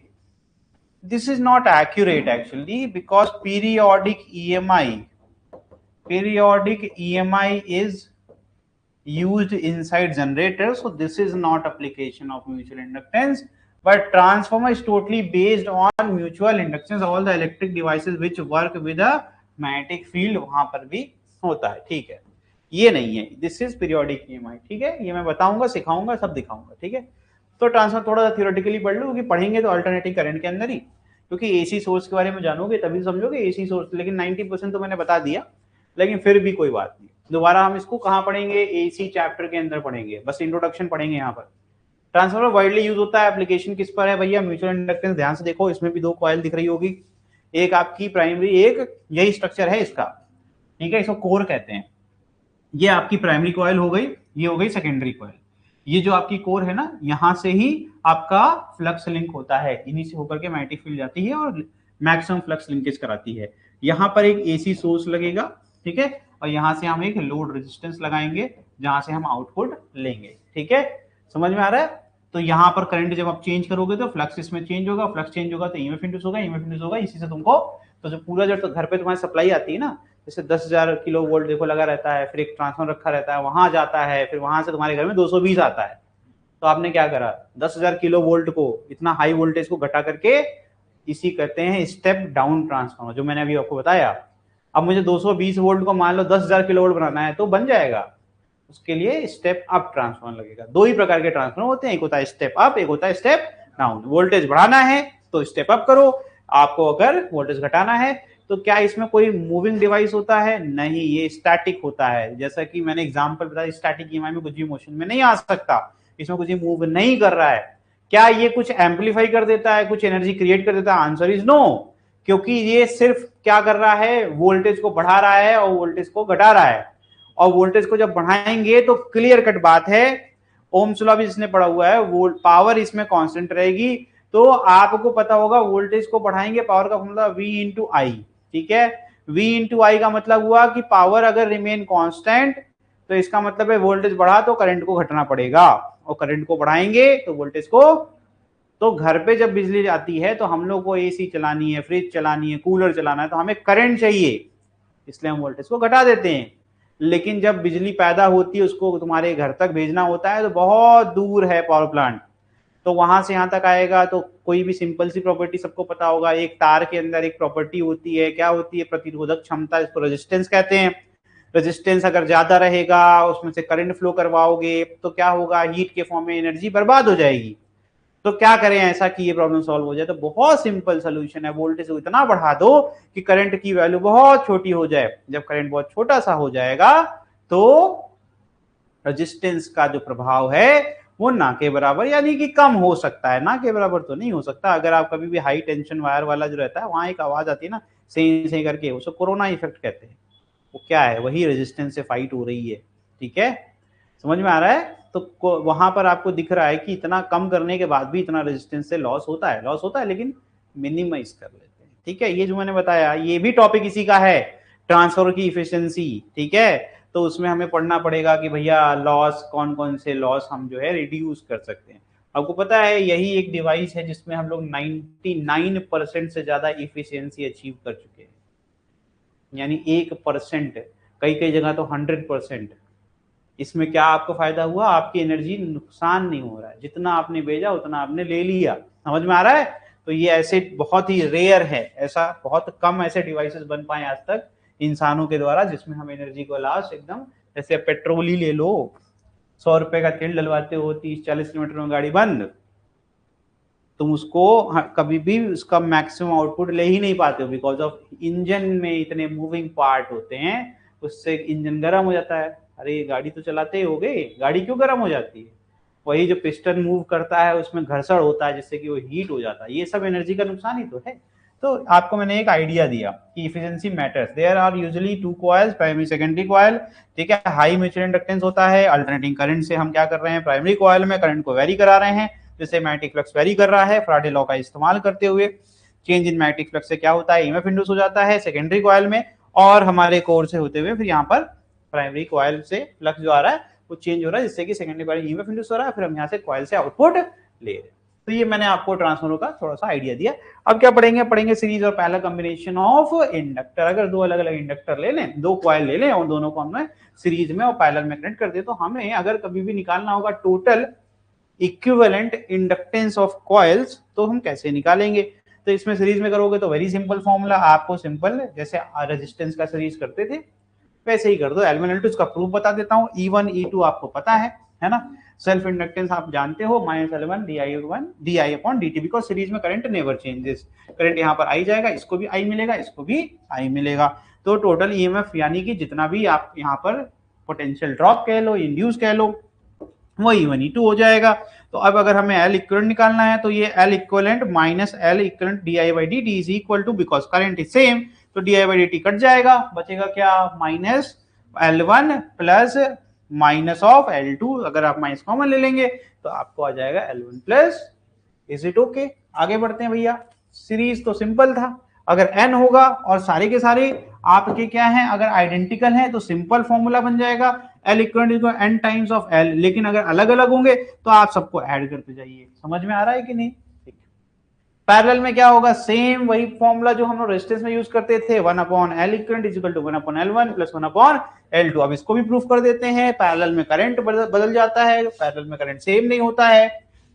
this is not accurate actually because periodic EMI is used inside generator, so this is not application of mutual inductance, but transformer is totally based on mutual inductance. All the electric devices which work with a magnetic field वहां पर भी होता है, ठीक है। ये नहीं है, दिस इज पीरियोडिक EMI, ठीक है। ये मैं बताऊंगा, सिखाऊंगा, सब दिखाऊंगा, ठीक है। तो ट्रांसफर थोड़ा सा थियोरेटिकली पढ़ लो, क्योंकि पढ़ेंगे तो अल्टरनेटिव करंट के अंदर ही, क्योंकि एसी सोर्स के बारे में जानोगे तभी समझोगे एसी सोर्स। लेकिन 90% तो मैंने बता दिया, लेकिन फिर भी कोई बात नहीं। दोबारा हम इसको कहाँ पढ़ेंगे? एसी चैप्टर के अंदर पढ़ेंगे, बस इंट्रोडक्शन पढ़ेंगे यहाँ पर। ट्रांसफार्मर वाइडली यूज होता है, एप्लीकेशन किस पर है भैया? Mutual inductance. ध्यान से देखो, इसमें भी 2 कॉइल दिख रही होगी, एक आपकी प्राइमरी, एक यही स्ट्रक्चर है इसका, ठीक है। इसको कोर कहते हैं। ये आपकी प्राइमरी कॉइल हो गई, ये हो गई सेकेंडरी कॉइल। ये जो आपकी कोर है ना, यहां से ही आपका फ्लक्स लिंक होता है, इन्हीं से होकर के मैग्नेटिक फील्ड जाती है और मैक्सिमम फ्लक्स लिंकेज कराती है। यहां पर एक एसी सोर्स लगेगा, ठीक है, और यहां से हम एक लोड रेजिस्टेंस लगाएंगे जहां से हम आउटपुट लेंगे, ठीक है। समझ में आ रहा है? तो यहाँ पर करंट जब आप चेंज करोगे तो फ्लक्स इसमें चेंज होगा, फ्लक्स चेंज होगा तो ईएमएफ इंड्यूस होगा, ईएमएफ इंड्यूस होगा, इसी से तुमको, तो जो पूरा जो घर पे तुम्हारी सप्लाई आती है ना, जैसे 10,000 किलो वोल्ट देखो लगा रहता है, फिर एक ट्रांसफार्मर रखा रहता है, वहां जाता है, फिर वहां से तुम्हारे घर में 220 आता है। तो आपने क्या करा? 10,000 किलो वोल्ट को, इतना हाई वोल्टेज को घटा करके, इसी कहते हैं स्टेप डाउन ट्रांसफार्मर, जो मैंने अभी आपको बताया। अब मुझे 220 वोल्ट को मान लो 10,000 किलो वोल्ट बनाना है तो बन जाएगा, उसके लिए स्टेप अप ट्रांसफार्मर लगेगा। 2 ही प्रकार के ट्रांसफार्मर होते हैं, एक होता है स्टेप अप, एक होता है स्टेप डाउन। वोल्टेज बढ़ाना है तो स्टेप अप करो, आपको अगर वोल्टेज घटाना है तो क्या इसमें कोई मूविंग डिवाइस होता है? नहीं, ये स्टैटिक होता है। जैसा कि मैंने एग्जांपल बताया, स्टैटिक EMI में कुछ भी मोशन में नहीं आ सकता, इसमें कुछ भी मूव नहीं कर रहा है। क्या ये कुछ एम्पलीफाई कर देता है, कुछ एनर्जी क्रिएट कर देता है? आंसर इज नो, क्योंकि ये सिर्फ क्या कर रहा है? वोल्टेज को बढ़ा रहा है और वोल्टेज को घटा रहा है। और वोल्टेज को जब बढ़ाएंगे तो क्लियर कट बात है, ओम्स लॉ भी जिसने पढ़ा हुआ है, वो पावर इसमें कांस्टेंट रहेगी। तो आपको पता होगा वोल्टेज को बढ़ाएंगे, पावर का फॉर्मूला V इंटू आई, ठीक है। V इंटू आई का मतलब हुआ कि पावर अगर रिमेन कांस्टेंट तो इसका मतलब है वोल्टेज बढ़ा तो करंट को घटाना पड़ेगा, और करंट को बढ़ाएंगे तो वोल्टेज को। तो घर पे जब बिजली आती है तो हम लोग को एसी चलानी है, फ्रिज चलानी है, कूलर चलाना है, तो हमें करंट चाहिए, इसलिए हम वोल्टेज को घटा देते हैं। लेकिन जब बिजली पैदा होती है, उसको तुम्हारे घर तक भेजना होता है तो बहुत दूर है पावर प्लांट, तो वहां से यहां तक आएगा। तो कोई भी सिंपल सी प्रॉपर्टी सबको पता होगा, एक तार के अंदर एक प्रॉपर्टी होती है, क्या होती है? प्रतिरोधक क्षमता, इसको रेजिस्टेंस कहते हैं। रेजिस्टेंस अगर ज्यादा रहेगा, उसमें से करंट फ्लो करवाओगे तो क्या होगा? हीट के फॉर्म में एनर्जी बर्बाद हो जाएगी। तो क्या करें ऐसा कि ये प्रॉब्लम सॉल्व हो जाए? तो बहुत सिंपल सोल्यूशन है, वोल्टेज को इतना बढ़ा दो कि करंट की वैल्यू बहुत छोटी हो जाए। जब करंट बहुत छोटा सा हो जाएगा तो रेजिस्टेंस का जो प्रभाव है वो ना के बराबर, यानी कि कम हो सकता है, ना के बराबर तो नहीं हो सकता। अगर आप कभी भी हाई टेंशन वायर वाला जो रहता है, वहां एक आवाज आती है ना, सही सही करके, उसको कोरोना इफेक्ट कहते हैं। वो क्या है? वही रेजिस्टेंस से फाइट हो रही है, ठीक है। समझ में आ रहा है? तो वहां पर आपको दिख रहा है कि इतना कम करने के बाद भी इतना रेजिस्टेंस से लॉस होता है, लेकिन मिनिमाइज कर लेते हैं, ठीक है। ये जो मैंने बताया ये भी टॉपिक इसी का है, ट्रांसफर की इफिशियंसी, ठीक है। तो उसमें हमें पढ़ना पड़ेगा कि भैया लॉस, कौन कौन से लॉस हम जो है रिड्यूस कर सकते हैं। आपको पता है यही एक डिवाइस है जिसमें हम लोग 99% से ज्यादा इफिशियंसी अचीव कर चुके हैं, यानी 1%, कई कई जगह तो 100%। इसमें क्या आपको फायदा हुआ, आपकी एनर्जी नुकसान नहीं हो रहा है, जितना आपने भेजा उतना आपने ले लिया। समझ में आ रहा है? तो ये ऐसे बहुत ही रेयर है, ऐसा बहुत कम ऐसे डिवाइसेस बन पाए आज तक इंसानों के द्वारा जिसमें हम एनर्जी को लास्ट एकदम, जैसे पेट्रोल ही ले लो, 100 रुपए का तेल डलवाते हो, 30-40 किलोमीटर में गाड़ी बंद, तुम उसको कभी भी उसका मैक्सिमम आउटपुट ले ही नहीं पाते हो, बिकॉज ऑफ इंजन में इतने मूविंग पार्ट होते हैं, उससे इंजन गर्म हो जाता है। अरे गाड़ी तो चलाते ही हो गए, गाड़ी क्यों गर्म हो जाती है? वही जो पिस्टन मूव करता है उसमें घर्षण होता है जिससे कि वो हीट हो जाता है, ये सब एनर्जी का नुकसान ही तो है। तो आपको मैंने एक आइडिया दिया कि efficiency matters, there are usually two coils, primary secondary coil, ठीक है, हाई म्यूचुअल इंडक्टेंस होता है, अल्टरनेटिंग करंट से हम क्या कर रहे हैं, प्राइमरी कॉइल में करंट को वेरी करा रहे हैं, जैसे मैग्नेटिक फ्लक्स वेरी कर रहा है, फैराडे लॉ का इस्तेमाल करते हुए चेंज इन मैग्नेटिक फ्लक्स से क्या होता है, ईएमएफ इंड्यूस हो जाता है सेकेंडरी कॉइल में, और हमारे कोर से होते हुए फिर यहाँ पर प्राइमरी कॉइल से फ्लक्स जो आ रहा है वो चेंज हो रहा है, जिससे कि सेकेंडरी कॉइल ईएमएफ इंड्यूस हो रहा है, फिर हम यहाँ से कॉइल से आउटपुट ले रहे हैं। तो ये मैंने आपको ट्रांसफार्मर का थोड़ा सा आइडिया दिया। अब क्या पढ़ेंगे सीरीज और पैरेलल कॉम्बिनेशन ऑफ इंडक्टर। अगर दो अलग अलग इंडक्टर ले लें, दो कॉइल ले लें और दोनों को हमने सीरीज में और पैरेलल में कनेक्ट कर दिया, तो हमें अगर कभी भी निकालना होगा total equivalent inductance of coils, तो हम कैसे निकालेंगे? तो इसमें सीरीज में करोगे तो वेरी सिंपल फॉर्मूला, आपको सिंपल जैसे रेजिस्टेंस का सीरीज करते थे वैसे ही कर दो। L1 L2 इसका प्रूफ बता देता हूं, E1 E2 आपको पता है ना, सेल्फ इंडक्टेंस आप जानते हो, -L1 di upon dt, because series में करंट नेवर चेंजेस, करंट यहाँ पर आई जाएगा, इसको भी आई मिलेगा, इसको भी आई मिलेगा, तो टोटल ईएमएफ यानी कि जितना भी आप यहाँ पर पोटेंशियल ड्रॉप कह लो, इंड्यूस कह लो, वो E1 E2 हो जाएगा। तो अब अगर हमें L इक्विवेलेंट निकालना है तो ये L equivalent minus L equivalent di by dt is equal to, because current is same, तो di by dt कट जाएगा, बचेगा क्या, minus L1 plus minus of L2, अगर आप माइनस कॉमन ले लेंगे तो आपको आ जाएगा L1 plus, is it okay? आगे बढ़ते हैं भैया, सीरीज तो सिंपल था, अगर n होगा और सारे के सारे आपके क्या हैं, अगर आइडेंटिकल हैं तो सिंपल फॉर्मूला बन जाएगा L equal to n times of L, लेकिन अगर अलग अलग होंगे तो आप सबको ऐड करते जाइए। समझ में आ रहा है कि नहीं? पैरेलल में क्या होगा, सेम वही फॉर्मूला जो हम लोग रेजिस्टेंस में यूज करते थे, 1 upon L equivalent is equal to 1 upon L1 plus 1 upon L2। अब इसको भी प्रूफ कर देते हैं, पैरेलल में करंट बदल जाता है, पैरेलल में करंट सेम नहीं होता है,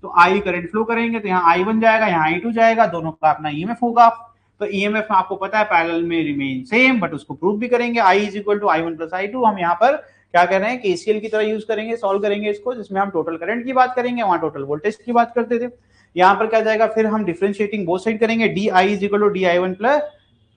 तो I करंट फ्लो करेंगे तो यहाँ I1 जाएगा, यहाँ I2 जाएगा, दोनों का अपना ईएमएफ होगा, तो ईएमएफ आपको पता है पैरेलल में रिमेन सेम, बट उसको प्रूफ भी करेंगे, I is equal to I1 plus I2। हम यहाँ पर क्या कर रहे हैं, केसीएल की तरह यूज करेंगे, सॉल्व करेंगे इसको, जिसमें हम टोटल करंट की बात करेंगे, वहां टोटल वोल्टेज की बात करते थे, यहाँ पर क्या जाएगा, फिर हम डिफरेंशिएटिंग बोथ साइड करेंगे, D I is equal to D I one plus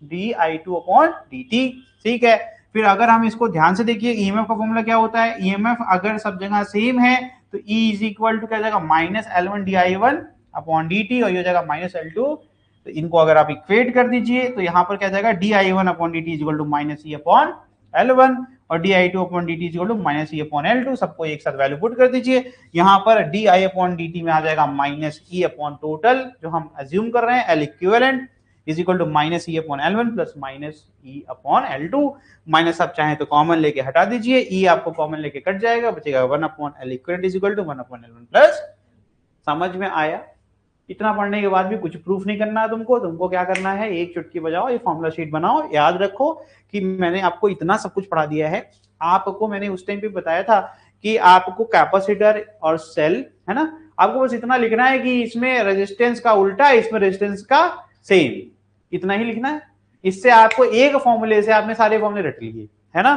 D I two upon D T, ठीक है। फिर अगर हम इसको ध्यान से देखिए, ईएमएफ का फॉर्मूला क्या होता है, ईएमएफ अगर सब जगह सेम है तो E इज इक्वल टू क्या जाएगा, minus L1 D I one upon D T, और ये हो जाएगा माइनस L2, तो इनको अगर आप इक्वेट कर दीजिए तो यहाँ पर क्या जाएगा, D I one upon D T is equal to minus E upon L1 और D I two upon D T is equal to minus E upon L2, सबको एक साथ वैल्यू पुट कर दीजिए, यहाँ पर D I upon D T में आ जाएगा माइनस ई अपॉन टोटल जो हम अज्यूम कर रहे हैं L equivalent is equal to minus E upon L1 plus minus E upon L2, minus आप चाहें तो कॉमन लेके हटा दीजिए, ई आपको कॉमन लेके कट जाएगा, बचेगा 1 upon L equivalent is equal to 1 upon L1 plus. समझ में आया? इतना पढ़ने के बाद भी कुछ प्रूफ नहीं करना है तुमको क्या करना है, एक चुटकी बजाओ, ये फॉर्मूला शीट बनाओ, याद रखो कि मैंने आपको इतना सब कुछ पढ़ा दिया है। आपको मैंने उस टाइम पे बताया था कि आपको कैपेसिटर और सेल, है ना, आपको बस इतना लिखना है कि इसमें रेजिस्टेंस का उल्टा, इसमें रेजिस्टेंस का सेम, इतना ही लिखना है। इससे आपको एक फॉर्मूले से आपने सारे फॉर्मूले रट लिए, है ना।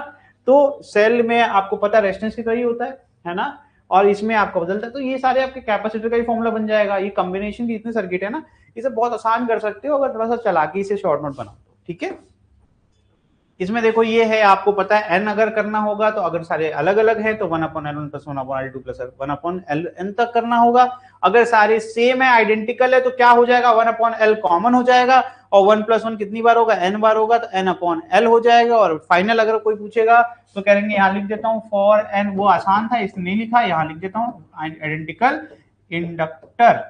तो सेल में आपको पता रेजिस्टेंस की तरह ही होता है ना, और इसमें आपका बदलता है, तो ये सारे आपके कैपेसिटर का ही फॉर्मूला बन जाएगा। ये कॉम्बिनेशन की इतने सर्किट है ना, इसे बहुत आसान कर सकते हो अगर थोड़ा सा चालाकी से शॉर्ट नोट बना दो, ठीक है। इसमें देखो ये है, आपको पता है एन अगर करना होगा तो अगर सारे अलग अलग है तो 1 upon L1 plus 1 upon L2 plus 1 upon Ln तक करना होगा। अगर सारे सेम है, आइडेंटिकल है, तो क्या हो जाएगा, 1 अपॉन L कॉमन हो जाएगा, और 1 प्लस 1 कितनी बार होगा, n बार होगा, तो n अपॉन L हो जाएगा। और फाइनल अगर कोई पूछेगा तो कहेंगे, यहाँ लिख देता हूँ फॉर n, वो आसान था इसलिए नहीं लिखा, यहाँ लिख देता हूँ आइडेंटिकल इंडक्टर,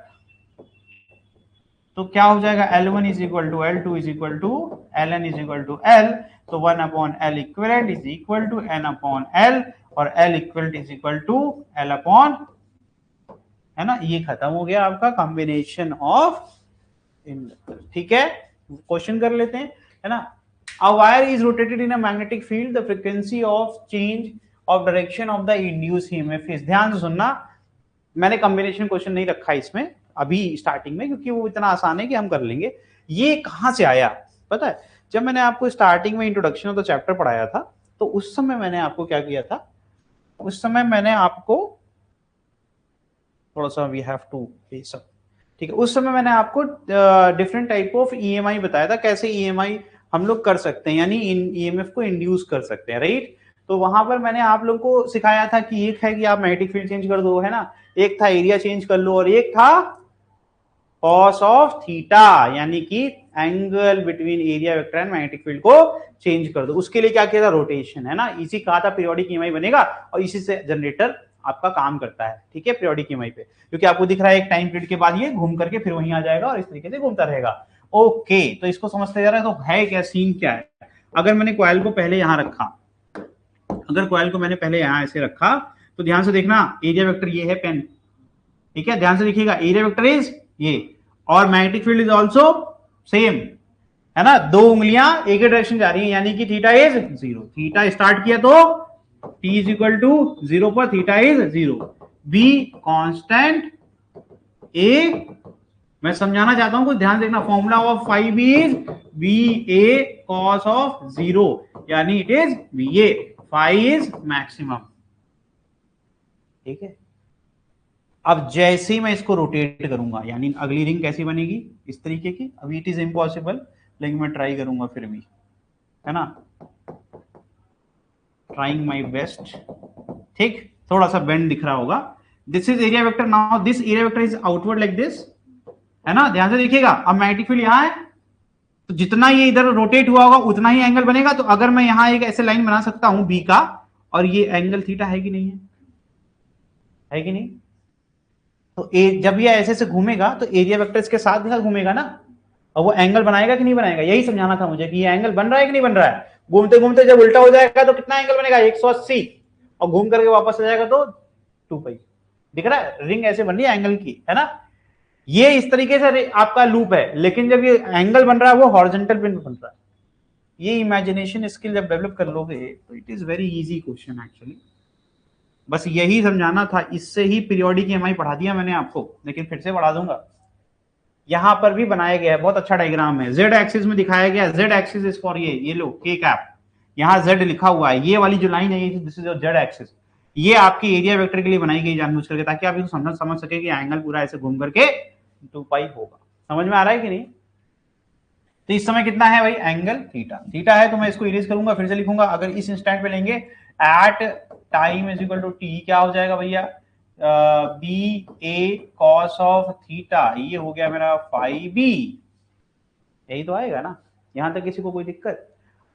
तो क्या हो जाएगा, L1 is equal to L2 is equal to Ln is equal to L, तो 1 upon L equivalent is equal to n upon L, और L equivalent is equal to L upon है ना, ये खत्म हो गया आपका कॉम्बिनेशन ऑफ इंडक्टर। ठीक है, क्वेश्चन कर लेते हैं, है ना। A wire is rotated in a magnetic field. The frequency of change of direction of the induced EMF is, ध्यान से सुनना, मैंने कॉम्बिनेशन क्वेश्चन नहीं रखा इसमें अभी स्टार्टिंग में, क्योंकि वो इतना आसान है कि हम कर लेंगे। ये कहां से आया पता है, जब मैंने आपको स्टार्टिंग में इंट्रोडक्शन ऑफ द चैप्टर पढ़ाया था, तो उस समय मैंने आपको क्या किया था, उस समय मैंने आपको थोड़ा सा, वी हैव टू ये सब, ठीक है, उस समय मैंने आपको डिफरेंट टाइप ऑफ ईएमआई बताया था, कैसे ईएमआई हम लोग कर सकते हैं, यानी ईएमएफ को इंड्यूस कर सकते हैं, राइट। तो वहां पर मैंने आप लोग को सिखाया था कि एक है कि आप मैग्नेटिक फील्ड चेंज कर दो, है ना, एक था एरिया चेंज कर लो, और एक था कॉस ऑफ थीटा, यानी कि angle between area vector and magnetic field को चेंज कर दो। उसके लिए क्या किया था, रोटेशन, है ना, इसी कहा था पीरियोडिक ईएमआई बनेगा, और इसी से जनरेटर आपका काम करता है, ठीक है, पीरियोडिक ईएमआई पे, क्योंकि आपको दिख रहा है एक टाइम पीरियड के बाद ये घूम करके फिर वहीं आ जाएगा और इस तरीके से घूमता रहेगा। ओके, तो इसको समझते जा रहा है, तो है क्या सीन, क्या है। अगर मैंने कॉइल को पहले यहां रखा, अगर कॉइल को मैंने पहले यहां ऐसे रखा, तो ध्यान से देखना, एरिया वेक्टर ये है पेन, ठीक है, ध्यान से देखिएगा, एरिया वेक्टर इज ये, और magnetic field is also same, है ना, दो उंगलियां एक ही डायरेक्शन जा रही है, यानी कि theta is zero. Theta start किया तो t is equal to zero पर theta is zero, B constant, A, मैं समझाना चाहता हूं, कुछ ध्यान देखना, formula of phi is B A cos of zero, यानी it is B A, phi is maximum, ठीक है। अब जैसे ही मैं इसको रोटेट करूंगा, यानी अगली रिंग कैसी बनेगी, इस तरीके की, अभी इट इज इम्पॉसिबल, लेकिन मैं ट्राई करूंगा फिर भी, है ना, ट्राइंग माई बेस्ट, ठीक, थोड़ा सा बेंड दिख रहा होगा, this is area vector, now this area vector is outward like this, है ना, ध्यान से देखिएगा, अब मैग्नेटिक फील्ड यहां है, तो जितना ये इधर रोटेट हुआ होगा उतना ही एंगल बनेगा, तो अगर मैं यहां एक ऐसे लाइन बना सकता हूं बी का, और ये एंगल थीटा है कि नहीं है कि नहीं, तो जब ये ऐसे से घूमेगा तो एरिया वेक्टर इसके साथ भी घूमेगा ना, और वो एंगल बनाएगा कि नहीं बनाएगा, यही समझाना था मुझे कि ये एंगल बन रहा है कि नहीं बन रहा है, घूमते घूमते जब उल्टा हो जाएगा तो कितना एंगल बनेगा, 180, और घूम करके वापस आ जाएगा तो 2 पाई, दिख रहा है, रिंग ऐसे बन रही है एंगल की, है ना, ये इस तरीके से आपका लूप है, लेकिन जब ये एंगल बन रहा है वो हॉरिजॉन्टल प्लेन पे बन रहा है। ये इमेजिनेशन स्किल जब डेवलप कर लोगे तो it is very easy question actually, बस यही समझाना था, इससे ही पीरियोडिक ईएमआई पढ़ा दिया मैंने आपको, लेकिन फिर से पढ़ा दूंगा। यहां पर भी बनाया गया है, बहुत अच्छा डायग्राम है, जेड एक्सिस में दिखाया गया है, जेड एक्सिस इज फॉर ये लो के कैप, यहाँ जेड लिखा हुआ है, ये वाली जो लाइन है ये दिस इज जेड एक्सिस, ये आपकी एरिया वेक्टर के लिए बनाई गई जानबूझ करके, ताकि आप इसको समझ सके कि एंगल पूरा ऐसे घूम करके 2 पाई होगा। समझ में आ रहा है कि नहीं, तो इस समय कितना है भाई, एंगल थीटा, थीटा है, तो मैं इसको इरेज करूंगा, फिर से लिखूंगा, अगर इस इंस्टेंट पे लेंगे, at time is equal to T, क्या हो जाएगा भैया, B A cos of theta, ये हो गया मेरा फाइव बी, यही तो आएगा ना, यहां तक किसी को कोई दिक्कत।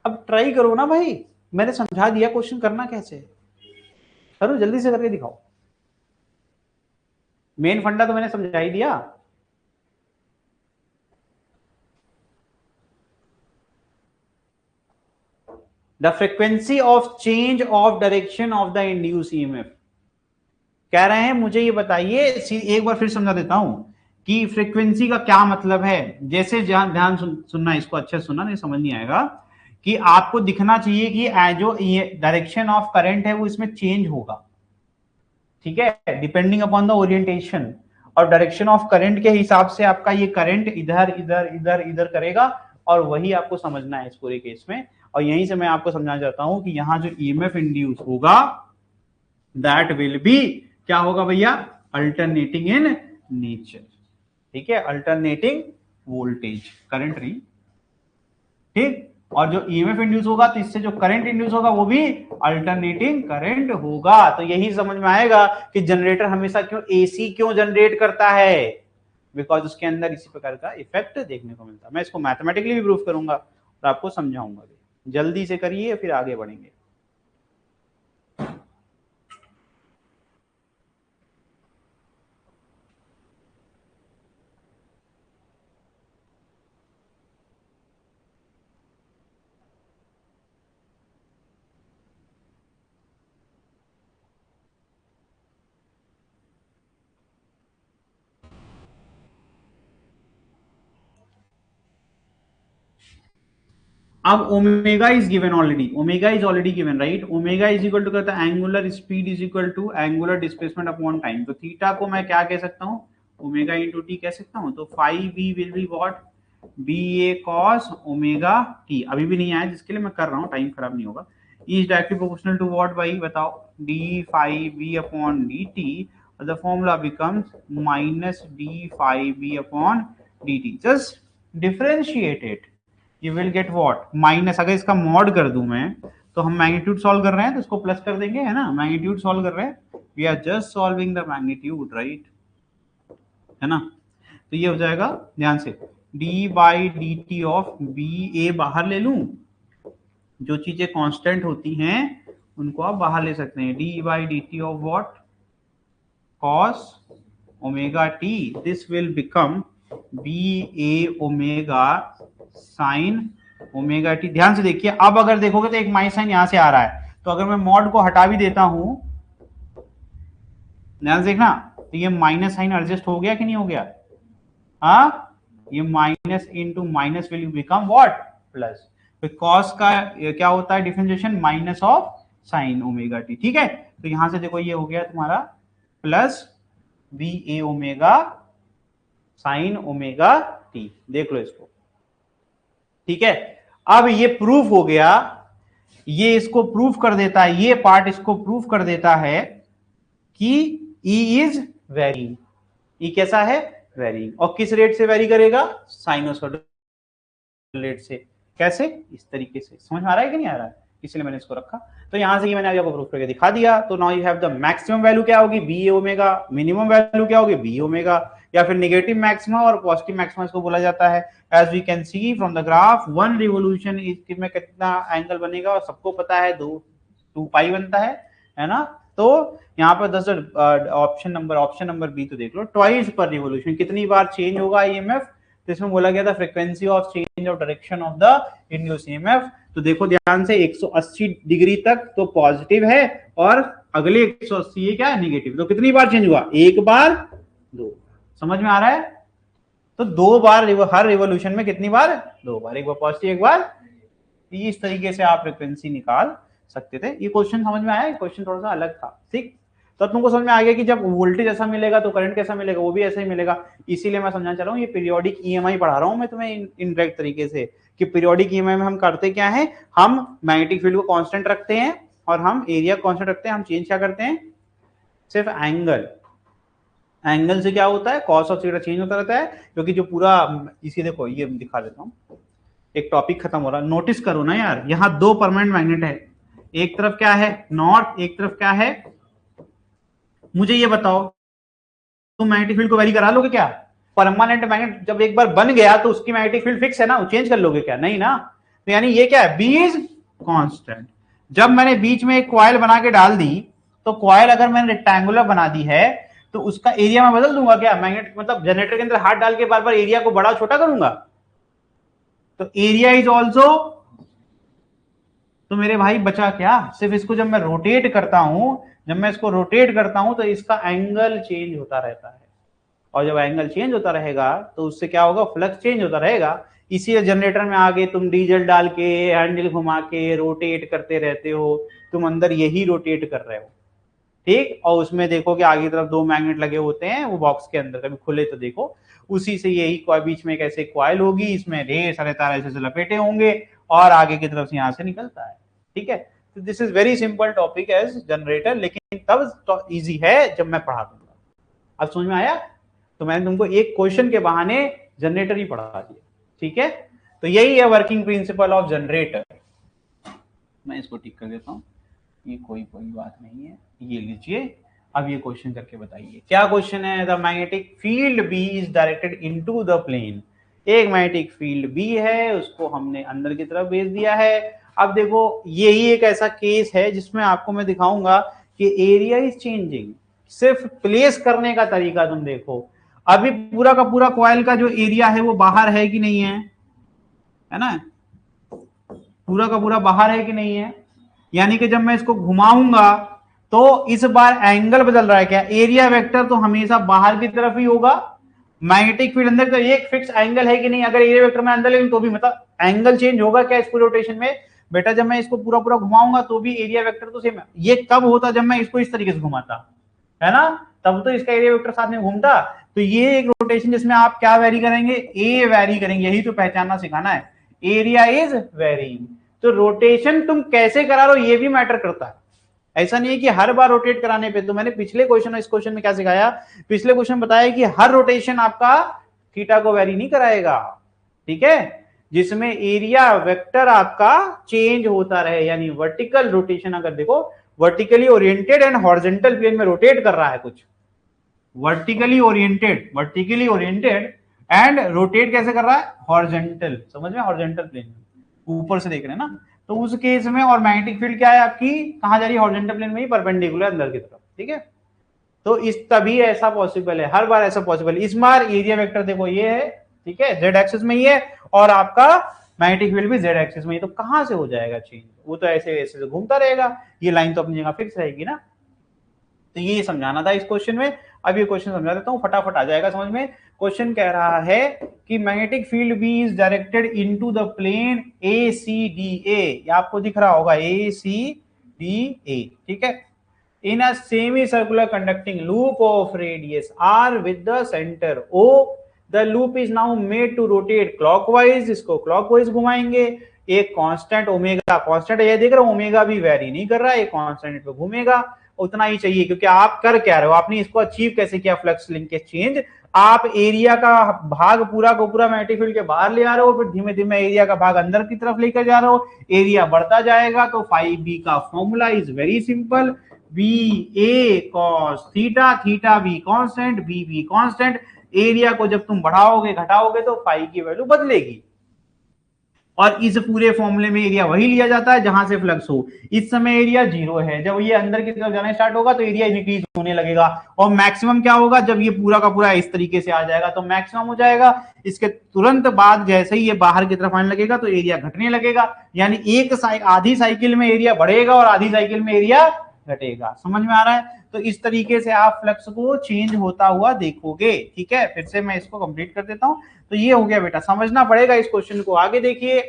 अब ट्राई करो ना भाई, मैंने समझा दिया क्वेश्चन करना कैसे, करो जल्दी से करके दिखाओ, मेन फंडा तो मैंने समझा ही दिया। The frequency of change of direction of the induce EMF, कह रहे हैं मुझे ये बताइए, एक बार फिर समझा देता हूं कि फ्रीक्वेंसी का क्या मतलब है, जैसे ध्यान सुनना, इसको अच्छे से सुनना, नहीं समझ नहीं आएगा, कि आपको दिखना चाहिए कि जो डायरेक्शन ऑफ करंट है वो इसमें चेंज होगा, ठीक है, डिपेंडिंग अपॉन द ओरिएंटेशन, और डायरेक्शन ऑफ करंट के हिसाब से आपका ये करंट इधर इधर इधर इधर करेगा, और वही आपको समझना है इस पूरे केस में। और यहीं से मैं आपको समझाना चाहता हूं कि यहां जो ईएमएफ इंड्यूस होगा दैट विल बी, क्या होगा भैया, अल्टरनेटिंग इन नेचर, ठीक है, अल्टरनेटिंग वोल्टेज करंट नहीं, ठीक, और जो ईएमएफ इंड्यूस होगा तो इससे जो करंट इंड्यूस होगा वो भी अल्टरनेटिंग करंट होगा। तो यही समझ में आएगा कि जनरेटर हमेशा क्यों एसी क्यों जनरेट करता है, बिकॉज उसके अंदर इसी प्रकार का इफेक्ट देखने को मिलता है। मैं इसको मैथमेटिकली भी प्रूफ करूंगा और आपको समझाऊंगा भी, जल्दी से करिए फिर आगे बढ़ेंगे। अब omega is given already, omega is already given right, omega is equal to कहता है angular speed is equal to angular displacement upon time. तो थीटा को मैं क्या कह सकता हूँ, ओमेगा इंटू टी कह सकता हूँ। तो 5b will be what, B A cos omega T. अभी भी नहीं आया जिसके लिए मैं कर रहा हूँ, टाइम खराब नहीं होगा। Is directly proportional to what भाई बताओ, d5b upon dt, the formula becomes minus d5b upon dt. Just differentiate it, you will get what, minus. अगर इसका मॉड कर दूं मैं, तो हम मैग्नीट्यूड सॉल्व कर रहे हैं तो इसको प्लस कर देंगे, है ना, मैग्नीट्यूड सॉल्व कर रहे हैं, we are just solving the magnitude right, है ना। तो ये हो जाएगा ध्यान से, d by D T of B A बाहर ले लूं, जो चीजें कांस्टेंट होती हैं उनको आप बाहर ले सकते हैं, d by D T of what, cos omega t, this will become b a omega sin omega t। ध्यान से देखिए, अब अगर देखोगे तो एक माइनस साइन यहां से आ रहा है, तो अगर मैं मॉड को हटा भी देता हूं, ध्यान से देखना, तो ये माइनस साइन एडजस्ट हो गया कि नहीं हो गया, हाँ, ये minus into minus will become what, plus. तो कॉस का क्या होता है differentiation, minus of sine omega T, ठीक है। तो यहां से देखो ये हो गया तुम्हारा प्लस बी ए ओमेगा साइन ओमेगा टी, देख लो इसको, ठीक है। अब ये प्रूफ हो गया, ये इसको प्रूफ कर देता है, ये पार्ट इसको प्रूफ कर देता है कि E इज वेरिंग, E कैसा है, वेरिंग। और किस रेट से वेरी करेगा, साइनोसॉइडल रेट से। कैसे, इस तरीके से। समझ में आ रहा है कि नहीं आ रहा है, इसलिए मैंने इसको रखा। तो यहां से ये मैंने आपको प्रूफ करके दिखा दिया। तो now you have the maximum value क्या होगी, बी ओमेगा, मिनिमम वैल्यू क्या होगी, बी ओमेगा, या फिर नेगेटिव मैक्सिमा और पॉजिटिव मैक्सिमा इसको बोला जाता है। As we can see from the graph, one revolution में कितना एंगल बनेगा, और सबको पता है 2 पाई बनता है ना। तो यहाँ पर ऑप्शन नंबर बी तो देख लो, ट्वाइस पर रिवोल्यूशन, कितनी बार चेंज होगा ईएमएफ। तो इसमें बोला गया था frequency of change of direction of the induced EMF. तो देखो ध्यान से, 180 डिग्री तक तो पॉजिटिव है, और अगले 180 ये क्या है, नेगेटिव। तो कितनी बार चेंज हुआ, एक बार, दो। समझ में आ रहा है। तो 2 बार, हर रिवोल्यूशन में कितनी बार, 2 बार, एक बार पॉजिटिव एक बार। इस तरीके से आप फ्रीक्वेंसी निकाल सकते थे। ये क्वेश्चन समझ में आया, क्वेश्चन थोड़ा सा अलग था, ठीक। तो तुमको समझ में आ गया कि जब वोल्टेज ऐसा मिलेगा तो करंट कैसा मिलेगा, वो भी ऐसा ही मिलेगा। इसीलिए मैं समझाना चाह रहा हूँ, ये पीरियोडिक ईएमआई पढ़ा रहा हूँ मैं तुम्हें इनडायरेक्ट तरीके से, कि पीरियोडिक ईएमआई में हम करते क्या है, हम मैग्नेटिक फील्ड को कांस्टेंट रखते हैं और हम एरिया कांस्टेंट रखते हैं। हम चेंज क्या करते हैं, सिर्फ एंगल से क्या होता है, कॉस ऑफ थीटा चेंज होता रहता है। क्योंकि जो पूरा, इसी देखो ये दिखा देता हूँ, एक टॉपिक खत्म हो रहा है, नोटिस करो ना यार, यहाँ 2 परमानेंट मैग्नेट है, एक तरफ क्या है नॉर्थ, एक तरफ क्या है। मुझे ये बताओ, तुम मैग्नेटिक फील्ड को वेरी करा लोगे क्या, परमानेंट मैग्नेट जब एक बार बन गया तो उसकी मैग्नेटिक फील्ड फिक्स है ना, चेंज कर लोगे क्या, नहीं ना। तो यानी ये क्या है, बी इज कांस्टेंट। जब मैंने बीच में एक कॉइल बना के डाल दी, तो कॉइल अगर मैंने रेक्टेंगुलर बना दी है, तो उसका एरिया मैं बदल दूंगा क्या, मैग्नेट मतलब जनरेटर के अंदर हाथ डाल के बार बार एरिया को बड़ा छोटा करूंगा। तो एरिया इज ऑल्सो, तो मेरे भाई बचा क्या, सिर्फ इसको जब मैं रोटेट करता हूं, तो इसका एंगल चेंज होता रहता है। और जब एंगल चेंज होता रहेगा तो उससे क्या होगा, फ्लक्स चेंज होता रहेगा। इसीलिए जनरेटर में आगे तुम डीजल डाल के, हैंडल घुमा के रोटेट करते रहते हो, तुम अंदर यही रोटेट कर रहे हो, ठीक। और उसमें देखो कि आगे की तरफ 2 मैग्नेट लगे होते हैं वो बॉक्स के अंदर, कभी खुले तो देखो, उसी से यही बीच में कैसे कॉइल होगी, इसमें ढेर सारे तार ऐसे लपेटे होंगे और आगे की तरफ से यहां से निकलता है, ठीक है। तो this is very simple topic as generator, लेकिन तब तो इजी है जब मैं पढ़ा दूंगा। अब समझ में आया। तो मैंने तुमको एक क्वेश्चन के बहाने जनरेटर ही पढ़ा दिया, ठीक है। तो यही है वर्किंग प्रिंसिपल ऑफ जनरेटर। मैं इसको टिक कर देता हूं, ये कोई बात नहीं है। ये लीजिए, अब ये क्वेश्चन करके बताइए, क्या क्वेश्चन है। The magnetic field B is directed into the plane. एक मैग्नेटिक फील्ड बी है, उसको हमने अंदर की तरफ भेज दिया है। अब देखो, यही एक ऐसा केस है जिसमें आपको मैं दिखाऊंगा कि एरिया इज चेंजिंग। सिर्फ प्लेस करने का तरीका तुम देखो, अभी पूरा का पूरा कॉइल का जो एरिया है वो बाहर है कि नहीं है ना, पूरा का पूरा बाहर है कि नहीं है। यानी कि जब मैं इसको घुमाऊंगा तो इस बार एंगल बदल रहा है क्या, एरिया वेक्टर तो हमेशा बाहर की तरफ ही होगा, मैग्नेटिक फील्ड अंदर तो एक फिक्स एंगल है कि नहीं, अगर एरिया वेक्टर में अंदर लेंगे तो भी मतलब एंगल चेंज होगा क्या इसको रोटेशन में? बेटा जब मैं इसको पूरा पूरा घुमाऊंगा तो भी एरिया वेक्टर तो सेम है। ये कब होता जब मैं इसको इस तरीके से घुमाता, है ना, तब तो इसका एरिया वेक्टर साथ में घूमता। तो ये एक रोटेशन जिसमें आप क्या वेरी करेंगे, ए वेरी करेंगे, यही तो पहचानना सिखाना है, एरिया इज वेरिंग। तो रोटेशन तुम कैसे करा रहे हो ये भी मैटर करता है, ऐसा नहीं है कि हर बार रोटेट कराने पे। तो मैंने पिछले क्वेश्चन और इस क्वेश्चन में क्या सिखाया, पिछले क्वेश्चन बताया कि हर रोटेशन आपका थीटा को वेरी नहीं कराएगा, ठीक है, जिसमें एरिया वेक्टर आपका चेंज होता रहे, यानी वर्टिकल रोटेशन। अगर देखो vertically oriented and horizontal plane में रोटेट कर रहा है कुछ, वर्टिकली ओरिएंटेड एंड रोटेट कैसे कर रहा है, हॉरिजॉन्टल, समझ में, हॉरिजॉन्टल प्लेन में ऊपर से देख रहे हैं ना, तो उस केस में, और मैग्नेटिक फील्ड क्या है आपकी, कहां जा रही है, हॉरिजॉन्टल प्लेन में ही, परपेंडिकुलर अंदर की तरफ, ठीक है। तो इस तभी ऐसा पॉसिबल है, हर बार ऐसा पॉसिबल है। इस बार एरिया वेक्टर देखो ये है, ठीक है, जेड एक्सिस में ही है, और आपका मैग्नेटिक फील्ड भी जेड एक्सिस में ही, तो कहां से हो जाएगा चेंज, वो तो ऐसे ऐसे घूमता रहेगा, ये लाइन तो अपनी जगह फिक्स रहेगी ना। तो ये समझाना था इस क्वेश्चन में। अब ये क्वेश्चन समझा देता हूं, फटाफट आ जाएगा समझ में। क्वेश्चन कह रहा है कि magnetic field B is directed into the plane A C D A, ये आपको दिख रहा होगा ए सी डी ए, ठीक है, in a semicircular conducting loop of radius r with the center o, the loop is now made to rotate clockwise, इसको clockwise घुमाएंगे, एक कांस्टेंट ओमेगा, कांस्टेंट ये देख रहे हो, ओमेगा भी वेरी नहीं कर रहा है, एक कांस्टेंट पे घूमेगा, उतना ही चाहिए, क्योंकि आप कर क्या रहे हो, आपने इसको अचीव कैसे किया, फ्लक्स लिंकेज चेंज, आप एरिया का भाग पूरा को पूरा मैग्नेटिक फील्ड के बाहर ले आ रहे हो, फिर धीमे धीमे एरिया का भाग अंदर की तरफ लेकर जा रहे हो, एरिया बढ़ता जाएगा। तो फाई बी का formula is very simple, B A cos theta, theta B constant, B B constant, area को जब तुम बढ़ाओगे घटाओगे तो फाई की वैल्यू बदलेगी, और इस पूरे फॉर्मूले में एरिया वही लिया जाता है जहां से फ्लक्स हो। इस समय एरिया 0 है, जब ये अंदर की तरफ जाना स्टार्ट होगा तो एरिया इंक्रीज होने लगेगा, और मैक्सिमम क्या होगा, जब ये पूरा का पूरा इस तरीके से आ जाएगा तो मैक्सिमम हो जाएगा। इसके तुरंत बाद जैसे ही ये बाहर की तरफ आने लगेगा तो एरिया घटने लगेगा, यानी आधी साइकिल में एरिया बढ़ेगा और आधी साइकिल में एरिया घटेगा। समझ में आ रहा है? तो इस तरीके से आप फ्लक्स को चेंज होता हुआ देखोगे, ठीक है। फिर से मैं इसको कंप्लीट कर देता हूं। तो ये हो गया बेटा, समझना पड़ेगा इस क्वेश्चन को। आगे देखिए,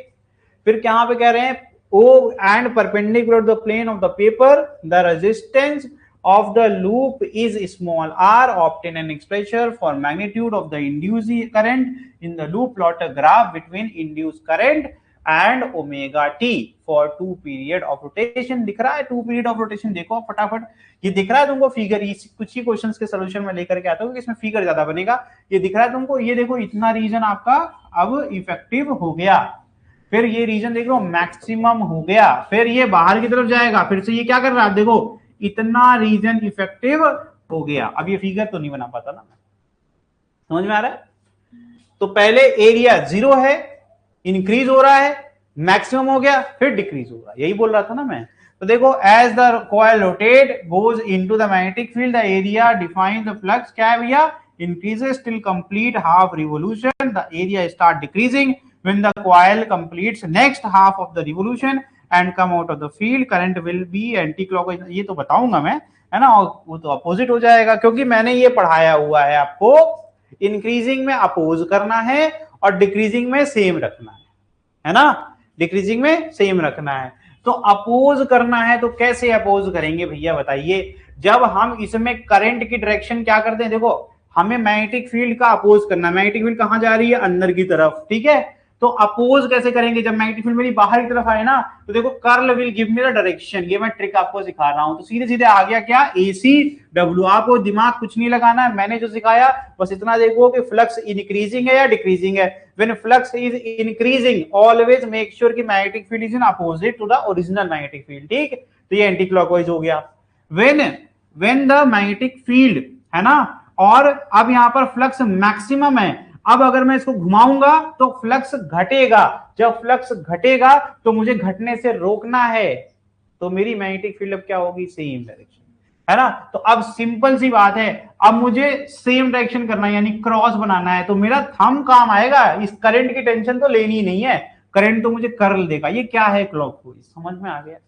फिर क्या पे कह रहे हैं, O and perpendicular to the plane of the paper, the resistance of the loop is small r. Obtain an expression for magnitude of the induced current in the loop. Plot a graph between induced current and omega t for 2 period of rotation। दिख रहा है 2 period of rotation, देखो फटाफट, ये दिख रहा है तुमको फिगर, कुछ ही क्वेश्चंस के सॉल्यूशन में लेकर के आता हूँ, इसमें फिगर ज्यादा बनेगा। ये दिख रहा है तुमको, ये देखो इतना रीजन आपका अब इफेक्टिव हो गया, फिर ये रीजन देख लो मैक्सिमम हो गया, फिर ये बाहर की तरफ जाएगा, फिर से ये क्या कर रहा है, देखो इतना रीजन इफेक्टिव हो गया। अब ये फिगर तो नहीं बना पाता ना, समझ में आ रहा है? तो पहले एरिया 0 है, इंक्रीज हो रहा है, मैक्सिमम हो गया, फिर डिक्रीज हो रहा है, यही बोल रहा था ना मैं। तो देखो, as the coil rotate goes into the magnetic field, the area define the flux, क्या है भैया, increases till complete half revolution, the area start decreasing when the coil completes next half of the revolution and come out of the field, current will be anti-clockwise। ये तो बताऊंगा मैं, है ना, और वो तो अपोजिट हो जाएगा, क्योंकि मैंने ये पढ़ाया हुआ है आपको, इंक्रीजिंग में अपोज करना है और डिक्रीजिंग में सेम रखना है ना, डिक्रीजिंग में सेम रखना है। तो अपोज करना है तो कैसे अपोज करेंगे भैया बताइए, जब हम इसमें करंट की डायरेक्शन क्या करते हैं, देखो हमें मैग्नेटिक फील्ड का अपोज करना है, मैग्नेटिक फील्ड कहां जा रही है, अंदर की तरफ, ठीक है। तो अपोज कैसे करेंगे, जब मैग्नेटिक फील्ड मेरी बाहर की तरफ आए ना, तो देखो curl will give me the direction, ये मैं ट्रिक आपको सिखा रहा हूं। तो सीधे सीधे आ गया क्या, AC W, आपको दिमाग कुछ नहीं लगाना है, मैंने जो सिखाया बस इतना देखो कि फ्लक्स इंक्रीजिंग है या डिक्रीजिंग है। When flux is increasing always make sure कि magnetic field is in opposite to the original magnetic field, ठीक। तो ये एंटी क्लॉकवाइज हो गया। व्हेन द मैग्नेटिक फील्ड, है ना, और अब यहां पर फ्लक्स मैक्सिमम है, अब अगर मैं इसको घुमाऊंगा तो फ्लक्स घटेगा, जब फ्लक्स घटेगा तो मुझे घटने से रोकना है, तो मेरी मैग्नेटिक फील्ड अब क्या होगी, सेम डायरेक्शन, है ना। तो अब सिंपल सी बात है, अब मुझे सेम डायरेक्शन करना है, यानी क्रॉस बनाना है, तो मेरा थंब काम आएगा, इस करंट की टेंशन तो लेनी नहीं है, करंट तो मुझे कर्ल देगा। ये क्या है, क्लॉकवाइज, समझ में आ गया,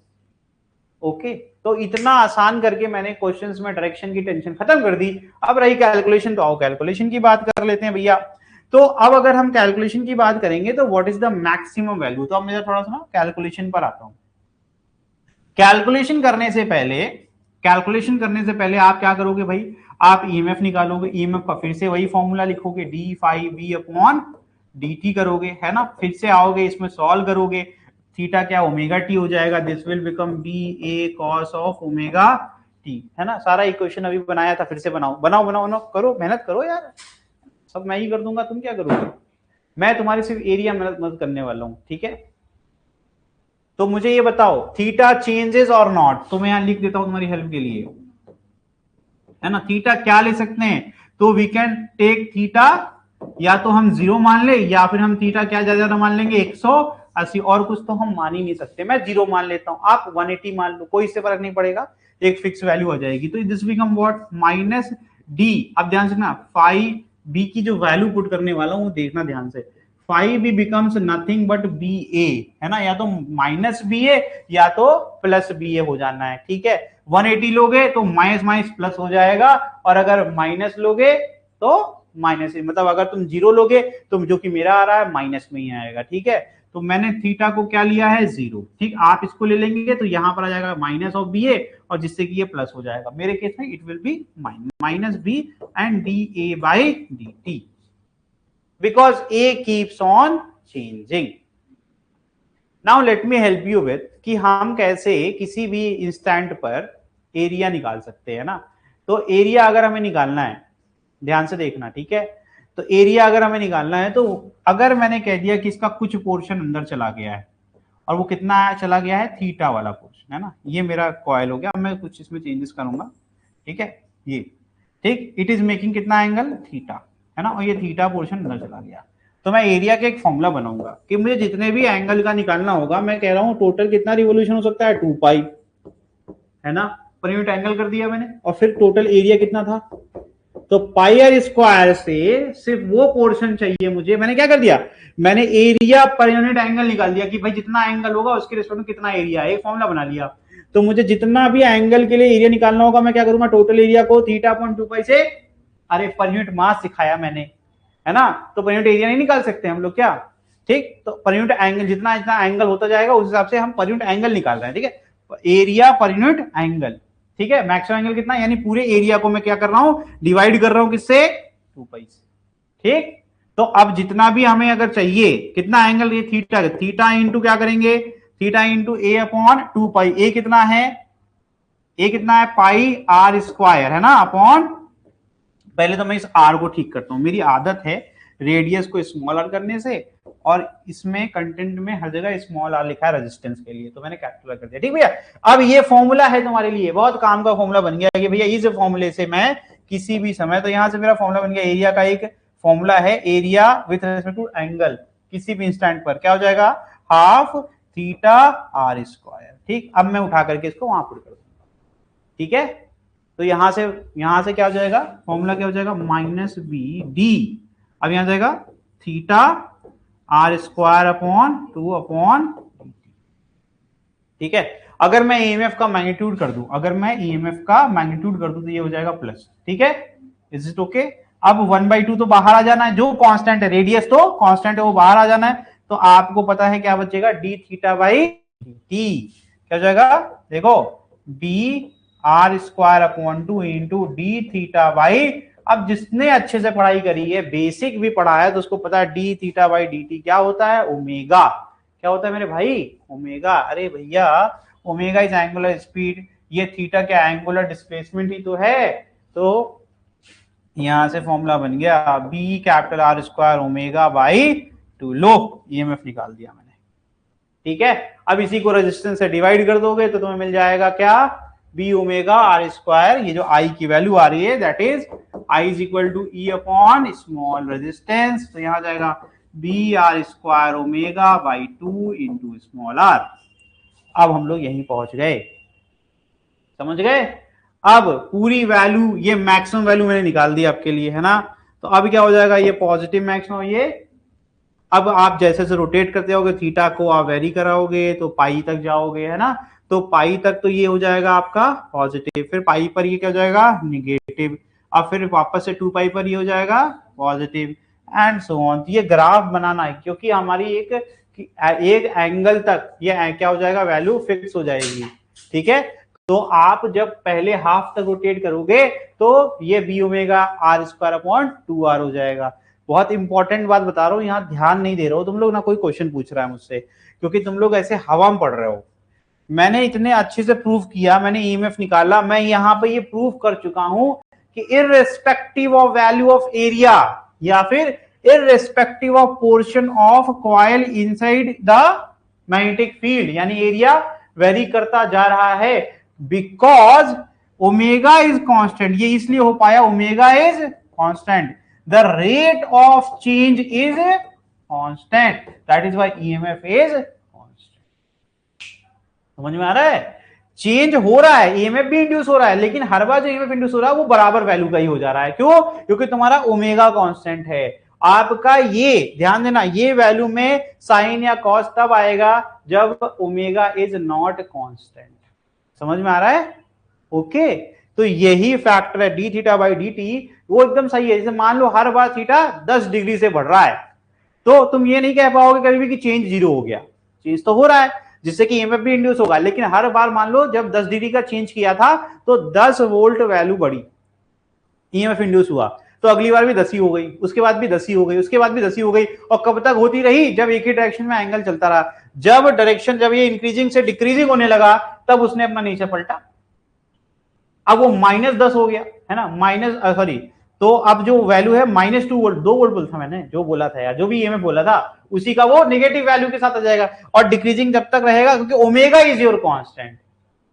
ओके। तो तो इतना आसान करके मैंने क्वेश्चंस में डायरेक्शन की टेंशन खत्म कर दी। अब रही कैलकुलेशन, तो आओ कैलकुलेशन की बात कर लेते हैं भैया। तो अब अगर हम कैलकुलेशन की बात करेंगे तो what is the maximum value, तो अब मैं थोड़ा सा ना कैलकुलेशन पर आता हूं। कैलकुलेशन करने से पहले आप क्या करोगे भाई, आप ईएमएफ निकालोगे, ईएमएफ का फिर से वही फॉर्मूला लिखोगे, D phi B upon D T करोगे, है ना। फिर से आओगे इसमें सॉल्व करोगे, थीटा क्या ओमेगा टी हो जाएगा, this will become B A cos of omega T, है ना। सारा इक्वेशन अभी बनाया था, फिर से बनाओ बनाओ बनाओ बनाओ, करो मेहनत करो यार, सब मैं ही कर दूंगा, तुम क्या करोगे, मैं तुम्हारी सिर्फ एरिया मेहनत मत करने वाला हूं, ठीक है। तो मुझे ये बताओ थीटा चेंजेस और नॉट, तो मैं यहां लिख देता हूं तुम्हारी हेल्प के लिए, है ना। थीटा क्या ले सकते हैं, तो वी कैन टेक थीटा, या तो हम 0 मान ले, या फिर हम थीटा क्या ज्यादा मान लेंगे 180, और कुछ तो हम मान ही नहीं सकते। मैं 0 मान लेता हूं, आप 180 मान लो, कोई इससे फर्क नहीं पड़ेगा, एक फिक्स वैल्यू आ जाएगी। तो this become what, minus D. अब ध्यान से ना, फाइव बी की जो वैल्यू पुट करने वाला हूं देखना ध्यान से, phi B becomes nothing but B A, है ना, या तो माइनस बी ए या तो प्लस बी ए हो जाना है, ठीक है। 180 लोगे तो माइनस माइनस प्लस हो जाएगा, और अगर माइनस लोगे तो माइनस, मतलब अगर तुम 0 लोगे तो जो कि मेरा आ रहा है माइनस में ही आएगा, ठीक है। तो मैंने थीटा को क्या लिया है 0, ठीक। आप इसको ले लेंगे तो यहां पर आ जाएगा माइनस ऑफ बी ए, और जिससे कि ये प्लस हो जाएगा। मेरे केस में it will be minus B and D A by D T, because A keeps on changing. Now let me help you with कि हम कैसे किसी भी इंस्टेंट पर एरिया निकाल सकते हैं ना। तो एरिया अगर हमें निकालना है, ध्यान से देखना, ठीक है। तो एरिया अगर हमें निकालना है, तो अगर मैंने कह दिया कि इसका कुछ पोर्शन अंदर चला गया है, और वो कितना चला गया है, थीटा वाला पोर्शन, है ना। ये मेरा कॉइल हो गया, अब मैं कुछ इसमें चेंजेस करूंगा, ठीक है। ये ठीक, इट इज मेकिंग कितना एंगल, थीटा, है ना, और ये थीटा पोर्शन अंदर चला गया। तो मैं एरिया का एक फॉर्मूला बनाऊंगा कि मुझे जितने भी एंगल का निकालना होगा, मैं कह रहा हूं टोटल कितना रिवोल्यूशन हो सकता है, 2 पाई, है ना, पर यूनिट एंगल कर दिया मैंने, और फिर टोटल एरिया कितना था, तो पाई आर स्क्वायर से सिर्फ वो पोर्शन चाहिए मुझे, मैंने क्या कर दिया, मैंने एरिया पर यूनिट एंगल निकाल दिया कि भाई जितना एंगल होगा उसके रिस्पेक्ट में कितना एरिया है, एक फॉर्मूला बना लिया। तो मुझे जितना भी एंगल के लिए एरिया निकालना होगा, मैं क्या करूंगा, टोटल एरिया को थीटा अपॉन 2 पाई से, अरे पर यूनिट मास सिखाया मैंने, है ना, तो पर यूनिट एरिया नहीं निकाल सकते हम लोग क्या, ठीक। तो पर यूनिट एंगल जितना जितना एंगल होता जाएगा उस हिसाब से हम पर यूनिट एंगल निकाल रहे हैं, ठीक है। एरिया पर यूनिट एंगल, ठीक है। मैक्सिमम एंगल कितना, यानी पूरे एरिया को मैं क्या कर रहा हूं, डिवाइड कर रहा हूं किससे, 2 पाई से, ठीक। तो अब जितना भी हमें अगर चाहिए कितना एंगल, ये थीटा, थीटा इंटू क्या करेंगे, थीटा इंटू ए अपॉन 2 पाई, ए कितना है, ए कितना है, पाई आर स्क्वायर, है ना, अपॉन, पहले तो मैं इस आर को ठीक करता हूं, मेरी आदत है रेडियस को स्मॉल आर करने से, और इसमें कंटेंट में हर जगह स्मॉल आर लिखा है रेजिस्टेंस के लिए, तो मैंने कैपिटल कर दिया, ठीक भैया। अब ये फॉर्मूला है तुम्हारे लिए, बहुत काम का फॉर्मूला बन गया कि भैया इस फॉर्मूले से मैं किसी भी समय, तो यहां से मेरा फॉर्मूला बन गया, एरिया का एक फॉर्मूला है, area with respect to angle किसी भी इंस्टेंट पर क्या हो जाएगा, हाफ थीटा आर स्क्वायर, ठीक। अब मैं उठा करके इसको वहां पुट कर दूंगा, ठीक है। तो यहां से क्या हो जाएगा, फॉर्मूला क्या हो जाएगा, माइनस बी डी, अब यहां जाएगा theta R square upon 2 upon, ठीक है। अगर मैं ईएमएफ का मैग्नीट्यूड कर दूं, तो ये हो जाएगा प्लस, ठीक है, इज इट ओके। अब 1/2 तो बाहर आ जाना है, जो कांस्टेंट है, रेडियस तो कांस्टेंट है, वो बाहर आ जाना है, तो आपको पता है क्या बचेगा, डी थीटा बाई डी, क्या हो जाएगा, देखो B R square upon 2 into D theta by, अब जिसने अच्छे से पढ़ाई करी है, बेसिक भी पढ़ा है, तो उसको पता है D theta by D T क्या होता है, ओमेगा, क्या होता है मेरे भाई, ओमेगा। अरे भैया ओमेगा इज एंगुलर स्पीड, ये थीटा क्या एंगुलर डिस्प्लेसमेंट ही तो है, तो यहां से फॉर्मूला बन गया B capital R square omega by 2, लो ईएमएफ निकाल दिया मैंने, ठीक है। अब इसी को रेजिस्टेंस से डिवाइड कर दोगे तो तुम्हें मिल जाएगा क्या, बी ओमेगा आर स्क्वायर, ये जो आई की वैल्यू आ रही है that is I is equal to E upon small resistance, तो यहां जाएगा B R square omega by 2 into small R. अब हम लोग यहीं पहुंच गए, समझ गए। अब पूरी वैल्यू, ये मैक्सिमम वैल्यू मैंने निकाल दी आपके लिए, है ना। तो अब क्या हो जाएगा, ये पॉजिटिव मैक्सिमम, ये अब आप जैसे से रोटेट करते होगे थीटा को आप वेरी कराओगे तो पाई तक जाओगे, है ना। तो पाई तक तो ये हो जाएगा आपका पॉजिटिव, फिर पाई पर ये क्या हो जाएगा निगेटिव, अब फिर वापस से 2 पाई पर ये हो जाएगा पॉजिटिव एंड सो ऑन। ये ग्राफ बनाना है क्योंकि हमारी एक एंगल तक ये क्या हो जाएगा वैल्यू फिक्स हो जाएगी, ठीक है। तो आप जब पहले हाफ तक रोटेट करोगे तो ये B omega R square upon 2r हो जाएगा। बहुत इंपॉर्टेंट बात बता रहा हूं, यहां ध्यान नहीं दे रहा हो तुम लोग ना, कोई क्वेश्चन पूछ रहा है मुझसे क्योंकि तुम लोग ऐसे हवा में पढ़ रहे हो। मैंने इतने अच्छे से प्रूफ किया, मैंने ईएमएफ निकाला, मैं यहां पे ये प्रूफ कर चुका हूं कि irrespective of value of area या फिर irrespective of portion of coil inside the magnetic field, यानी एरिया वेरी करता जा रहा है बिकॉज ओमेगा इज कांस्टेंट। ये इसलिए हो पाया, omega is constant, the rate of change is constant, that is why EMF is constant. समझ में आ रहा है? चेंज हो रहा है, ईएमएफ भी इंड्यूस हो रहा है, लेकिन हर बार जो ईएमएफ इंड्यूस हो रहा है वो बराबर वैल्यू का ही हो जा रहा है। क्यों? क्योंकि तुम्हारा ओमेगा कांस्टेंट है। आपका ये ध्यान देना, ये वैल्यू में साइन या कॉस तब आएगा जब ओमेगा इज नॉट कांस्टेंट। समझ में आ रहा है? ओके, तो यही फैक्टर है D theta by D T, वो एकदम सही है। जैसे मान लो हर बार थीटा 10 डिग्री से बढ़ रहा है तो तुम ये नहीं कह पाओगे कभी भी कि चेंज 0 हो गया, चेंज तो हो रहा है जिससे कि ईएमएफ भी इंड्यूस होगा, लेकिन हर बार मान लो जब 10 डिग्री का चेंज किया था तो 10 वोल्ट वैल्यू बढ़ी, ईएमएफ इंड्यूस हुआ, तो अगली बार भी 10 ही हो गई, उसके बाद भी 10 ही हो गई, उसके बाद भी 10 ही हो गई, और कब तक होती रही? जब एक ही डायरेक्शन में एंगल चलता रहा। जब ये इंक्रीजिंग से डिक्रीजिंग होने लगा तब उसने अपना नीचे पलटा, अब वो -10 हो गया है ना, सॉरी, तो अब जो वैल्यू है -2 वोल्ट, 2 वोल्ट बोला था मैंने, जो बोला था यार, जो भी ईएमएफ बोला था उसी का वो नेगेटिव वैल्यू के साथ आ जाएगा, और डिक्रीजिंग जब तक रहेगा क्योंकि ओमेगा इज योर कांस्टेंट।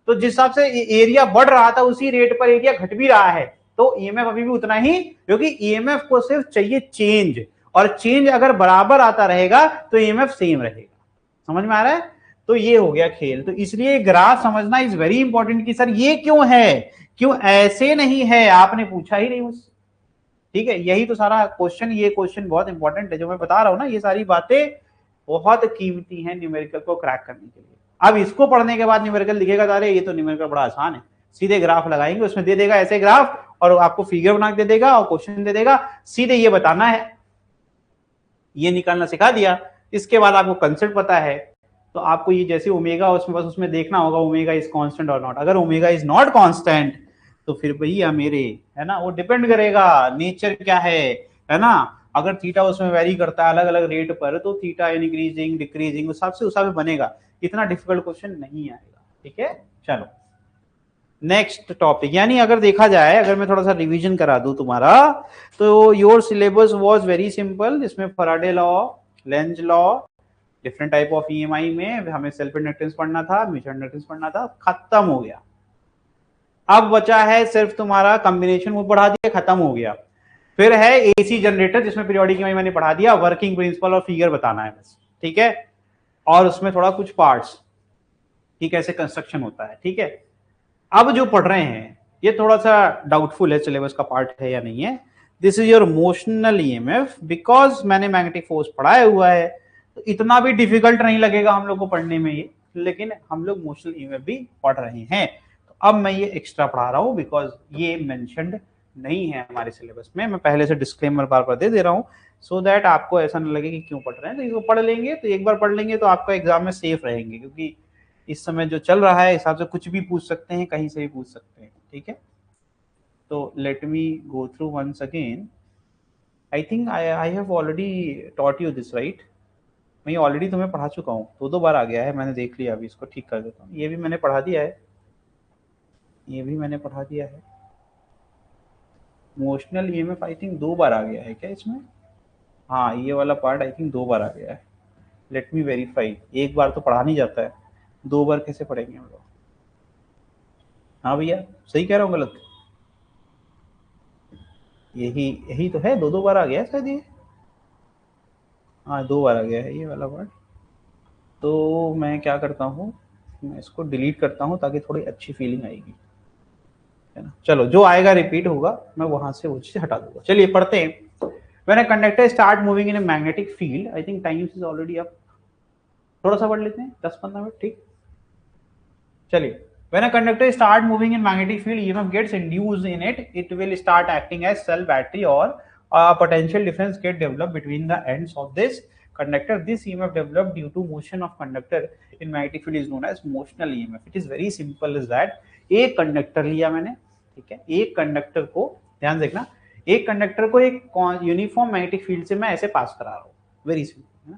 तो जिस हिसाब से एरिया बढ़ रहा था उसी रेट पर एरिया घट भी रहा है, तो ईएमएफ अभी भी उतना ही, क्योंकि ईएमएफ को सिर्फ चाहिए चेंज, और चेंज अगर बराबर आता रहेगा तो ईएमएफ सेम रहेगा। समझ में आ रहा है? तो ये हो गया खेल। तो इसलिए ग्राफ समझना इज वेरी इंपॉर्टेंट कि सर ये क्यों है, क्यों ऐसे नहीं है, आपने पूछा ही नहीं मुझसे, ठीक है। यही तो सारा क्वेश्चन, ये क्वेश्चन बहुत इंपॉर्टेंट है जो मैं बता रहा हूं ना, ये सारी बातें बहुत कीमती हैं न्यूमेरिकल को क्रैक करने के लिए। अब इसको पढ़ने के बाद न्यूमेरिकल दिखेगा, अरे ये तो न्यूमेरिकल बड़ा आसान है, सीधे ग्राफ लगाएंगे, उसमें दे देगा ऐसे ग्राफ और आपको फिगर बना के दे देगा और क्वेश्चन दे देगा, सीधे ये बताना है, ये निकालना सिखा दिया। इसके बाद आपको कंसेप्ट पता है तो आपको ये जैसे ओमेगा उसमें बस उसमें देखना होगा ओमेगा इज कांस्टेंट और नॉट। अगर ओमेगा इज नॉट कांस्टेंट तो फिर भैया मेरे, है ना, वो डिपेंड करेगा नेचर क्या है ना। अगर थीटा उसमें वेरी करता है अलग अलग रेट पर तो थीटा इंक्रीजिंग डिक्रीजिंग उस हिसाब से बनेगा, इतना डिफिकल्ट क्वेश्चन नहीं आएगा, ठीक है। चलो नेक्स्ट टॉपिक, यानी अगर देखा जाए, अगर मैं थोड़ा सा रिवीजन करा दूं तुम्हारा, तो your syllabus was very simple. इसमें Faraday law, Lenz law, different type of EMI में हमें सेल्फ इंडक्टेंस पढ़ना था, म्यूचुअल इंडक्टेंस पढ़ना था, खत्म हो गया। अब बचा है सिर्फ तुम्हारा कॉम्बिनेशन, वो पढ़ा दिया, खत्म हो गया। फिर है एसी जनरेटर जिसमें पीरियोडिक ईएमआई मैंने पढ़ा दिया, वर्किंग प्रिंसिपल और फिगर बताना है बस, ठीक है। और उसमें थोड़ा कुछ पार्ट्स कि कैसे कंस्ट्रक्शन होता है, ठीक है। अब जो पढ़ रहे हैं ये थोड़ा सा डाउटफुल है सिलेबस का पार्ट है या नहीं है। This is your motional EMF, because मैंने मैग्नेटिक फोर्स पढ़ाया हुआ है तो इतना भी डिफिकल्ट नहीं लगेगा हम लोग को पढ़ने में ये, लेकिन हम लोग मोशनल ईएमएफ भी पढ़ रहे हैं। तो अब मैं ये एक्स्ट्रा पढ़ा रहा हूं बिकॉज ये मेंशन्ड नहीं है हमारे सिलेबस में। मैं पहले से डिस्क्लेमर बार बार दे रहा हूं सो दैट आपको ऐसा ना लगे कि क्यों पढ़ रहे हैं। तो इसको पढ़ लेंगे, तो एक बार पढ़ लेंगे तो आपका एग्जाम में सेफ रहेंगे, क्योंकि इस समय जो चल रहा है हिसाब से कुछ भी पूछ सकते हैं, कहीं से भी पूछ सकते हैं, ठीक है। तो let me go through once again. I think I have already taught you this right. मैं ऑलरेडी तुम्हें पढ़ा चुका हूँ, दो बार आ गया है, मैंने देख लिया, अभी इसको ठीक कर देता हूँ। ये भी मैंने पढ़ा दिया है, ये भी मैंने पढ़ा दिया है। इमोशनल ईएमएफ आई थिंक 2 बार आ गया है क्या इसमें? हाँ, ये वाला पार्ट आई थिंक 2 बार आ गया है। लेट मी वेरीफाई, एक बार तो पढ़ा नहीं जाता है, 2 बार कैसे पढ़ेंगे हम लोग? हाँ भैया सही कह रहा हूँ गलत? यही तो है, 2 बार आ गया है शायद ये। हाँ 2 बार आ गया है ये वाला पार्ट। तो मैं क्या करता हूँ, मैं इसको डिलीट करता हूँ ताकि थोड़ी अच्छी फीलिंग आएगी, है ना। चलो जो आएगा रिपीट होगा, मैं वहां से वो चीज हटा दूंगा। चलिए पढ़ते हैं। When a conductor start moving in a magnetic field, I think time is already up, थोड़ा सा पढ़ लेते हैं 10-15 मिनट, ठीक। चलिए, when a conductor start moving in magnetic field, EMF gets induced in it. It will start acting as cell battery, or a potential difference get developed between the ends of this conductor. This EMF developed due to motion of conductor in magnetic field is known as motional EMF. It is very simple is that एक कंडक्टर लिया मैंने, ठीक है, एक कंडक्टर को ध्यान देखना, एक कंडक्टर को एक यूनिफॉर्म मैग्नेटिक फील्ड से मैं ऐसे पास करा रहा हूँ, वेरी सिंपल।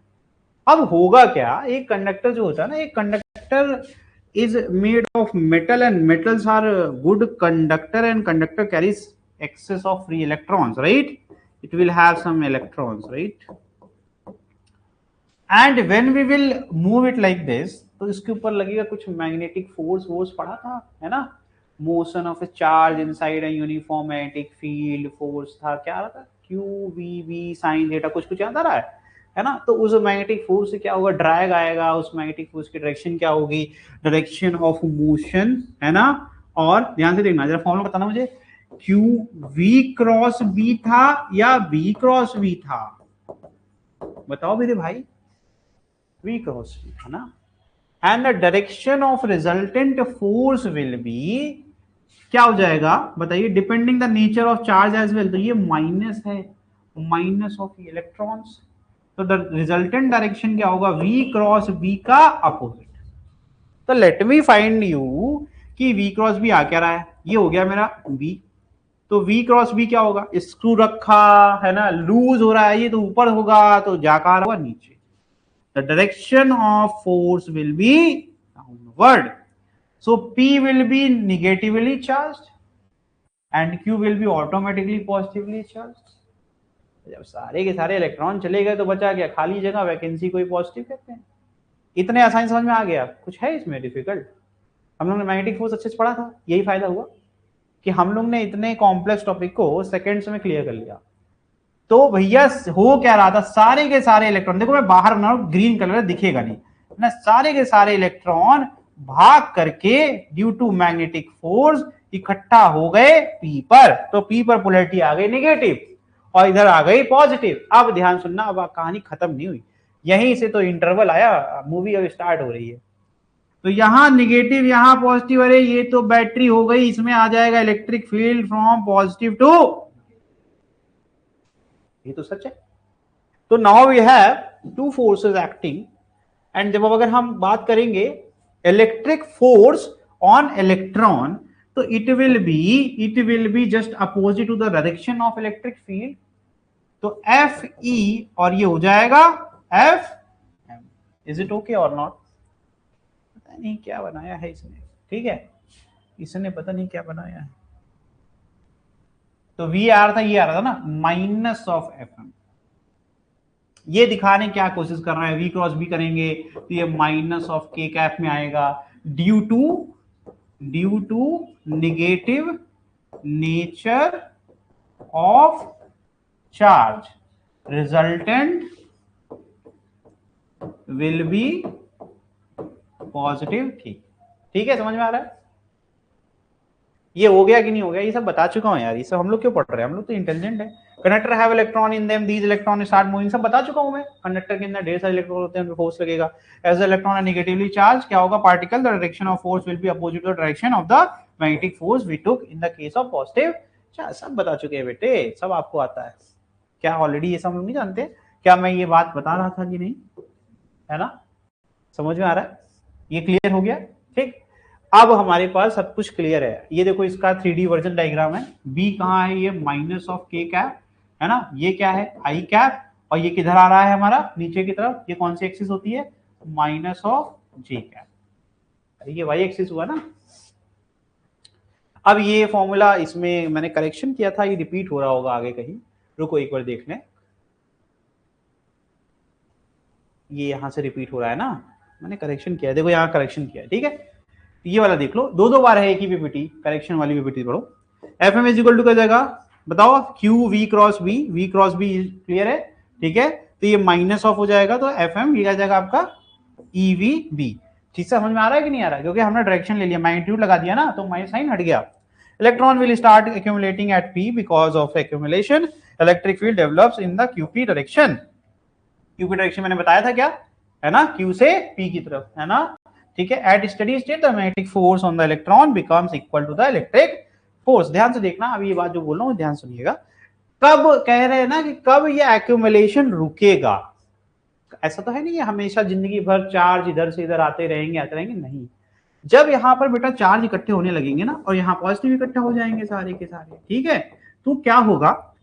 अब होगा क्या, एक कंडक्टर जो होता है ना, एक conductor is made of metal and metals are good conductor and conductor carries excess of free electrons, right? It will have some electrons, right? And when we will move it like this, तो इसके ऊपर लगेगा कुछ मैग्नेटिक फोर्स पढ़ा था, है ना, motion of a charge inside a uniform magnetic field, force था, क्या आ रहा था, Q V V sine theta, कुछ याद आ रहा है ना। तो उस मैग्नेटिक फोर्स से क्या होगा, ड्रैग आएगा, उस मैग्नेटिक फोर्स की डायरेक्शन क्या होगी, डायरेक्शन ऑफ मोशन, है ना। और ध्यान से देखना, जरा फॉर्मूला बताना मुझे, क्यू वी क्रॉस बी था या बी क्रॉस वी था, बताओ मेरे भाई, वी क्रॉस बी था ना। And the direction of resultant force will be, क्या हो जाएगा बताइए, depending the nature of charge as well, तो ये माइनस है, माइनस ऑफ इलेक्ट्रॉन्स, तो द रिजल्टेंट डायरेक्शन क्या होगा, v क्रॉस b का अपोजिट। तो लेट मी फाइंड यू कि v क्रॉस b आ क्या रहा है, ये हो गया मेरा v, तो v क्रॉस b क्या होगा, स्क्रू रखा है ना, लूज हो रहा है, ये तो ऊपर होगा, तो जाकर होगा नीचे। The direction of force will B downward, so p will be negatively charged and q will be automatically positively charged। जब सारे के सारे इलेक्ट्रॉन चले गए तो बचा क्या, खाली जगह, वैकेंसी को पॉजिटिव कहते हैं। इतने आसान समझ में आ गया, कुछ है इसमें डिफिकल्ट? हम लोग ने मैग्नेटिक फोर्स अच्छे से पढ़ा था, यही फायदा हुआ कि हम लोग ने इतने कॉम्प्लेक्स टॉपिक को सेकंड्स में क्लियर कर लिया। तो भैया हो क्या रहा था, सारे के सारे इलेक्ट्रॉन, देखो मैं बाहर बना रहा हूं, ग्रीन कलर दिखेगा नहीं ना, सारे के सारे इलेक्ट्रॉन भाग करके ड्यू टू मैग्नेटिक फोर्स इकट्ठा हो गए पी पर, तो पी पर पोलैरिटी आ गई नेगेटिव और इधर आ गई पॉजिटिव। अब ध्यान सुनना, अब कहानी खत्म नहीं हुई, यहीं से तो इंटरवल आया, मूवी अब स्टार्ट हो रही है। तो यहां निगेटिव, यहां पॉजिटिव, अरे ये तो बैटरी हो गई, इसमें आ जाएगा electric field from positive to, ये तो सच है। तो now we have two forces acting, and जब अगर हम बात करेंगे इलेक्ट्रिक फोर्स ऑन इलेक्ट्रॉन, तो it will be just opposite to the direction of electric field, तो एफ ई और ये हो जाएगा F M. Is it okay और नॉट? पता नहीं क्या बनाया है इसने, ठीक है, इसने पता नहीं क्या बनाया है। तो वी आ रहा था, ये आ रहा था ना, माइनस ऑफ एफ एम, ये दिखाने क्या कोशिश कर रहा है, वी क्रॉस बी करेंगे तो ये माइनस ऑफ के कैप में आएगा, due to negative nature of charge, resultant will be positive. ठीक है, समझ में आ रहा है? ये हो गया कि नहीं हो गया, ये सब बता चुका हूं यार, ये सब हम लोग क्यों पढ़ रहे हैं, हम लोग तो इंटेलिजेंट है। Conductor have electron in them, these electron start moving, सब बता चुका हूं मैं। कंडक्टर के अंदर ढेर सारे इलेक्ट्रॉन होते हैं, उन पे फोर्स लगेगा। As the electron are negatively charge, क्या होगा, particle, the direction of force will be opposite to the direction of the magnetic force we took in the case of positive charge. सब बता चुके हैं बेटे, सब आपको आता है क्या ऑलरेडी, ये सब नहीं जानते क्या मैं ये बात बता रहा था कि नहीं, है ना? समझ में आ रहा है? ये क्लियर हो गया? ठीक, अब हमारे पास सब कुछ क्लियर है। ये देखो इसका 3D वर्जन डायग्राम है। बी कहाँ है, ये माइनस ऑफ के कैप, है ना, ये क्या है, आई कैप, और ये किधर आ रहा है हमारा नीचे की तरफ, ये कौन सी एक्सिस होती है, माइनस ऑफ जे कैप, ये वाई एक्सिस हुआ ना। अब ये फॉर्मूला इसमें मैंने करेक्शन किया था, ये रिपीट हो रहा होगा आगे कहीं, रुको एक बार देख लें। ये यहां से रिपीट हो रहा है ना, मैंने करेक्शन किया है, देखो यहाँ करेक्शन किया है, ठीक है। ये वाला देख लो, दो बार है एक ही पीपीटी, करेक्शन वाली पीपीटी पढ़ो। F M is equal to क्या जाएगा बताओ, Q V cross B, V cross B clear है, ठीक है। तो ये माइनस ऑफ हो जाएगा, तो एफ एम ये आ जाएगा आपका ई वी बी। ठीक से समझ में आ रहा है कि नहीं आ रहा है? क्योंकि हमने डायरेक्शन ले लिया, मैग्नीट्यूड लगा दिया ना, तो माइनस साइन हट गया। Electron will start accumulating at P, because of accumulation electric field develops in the QP direction. QP direction मैंने बताया था क्या, है ना, क्यू से पी की तरफ, है ना, ठीक है, at steady state the magnetic force on the electron becomes equal to the electric force. ध्यान से देखना, अभी ये बात जो बोल रहा हूँ ध्यान सुनिएगा। कब कह रहे हैं ना कि कब ये एक्यूमुलेशन रुकेगा, ऐसा तो है नहीं है हमेशा जिंदगी भर चार्ज इधर से इधर आते रहेंगे, नहीं। जब यहाँ पर बेटा चार्ज इकट्ठे होने लगेंगे ना और यहाँ पॉजिटिव इकट्ठे हो जाएंगे सारे के सारे, ठीक है, तो क्या होगा,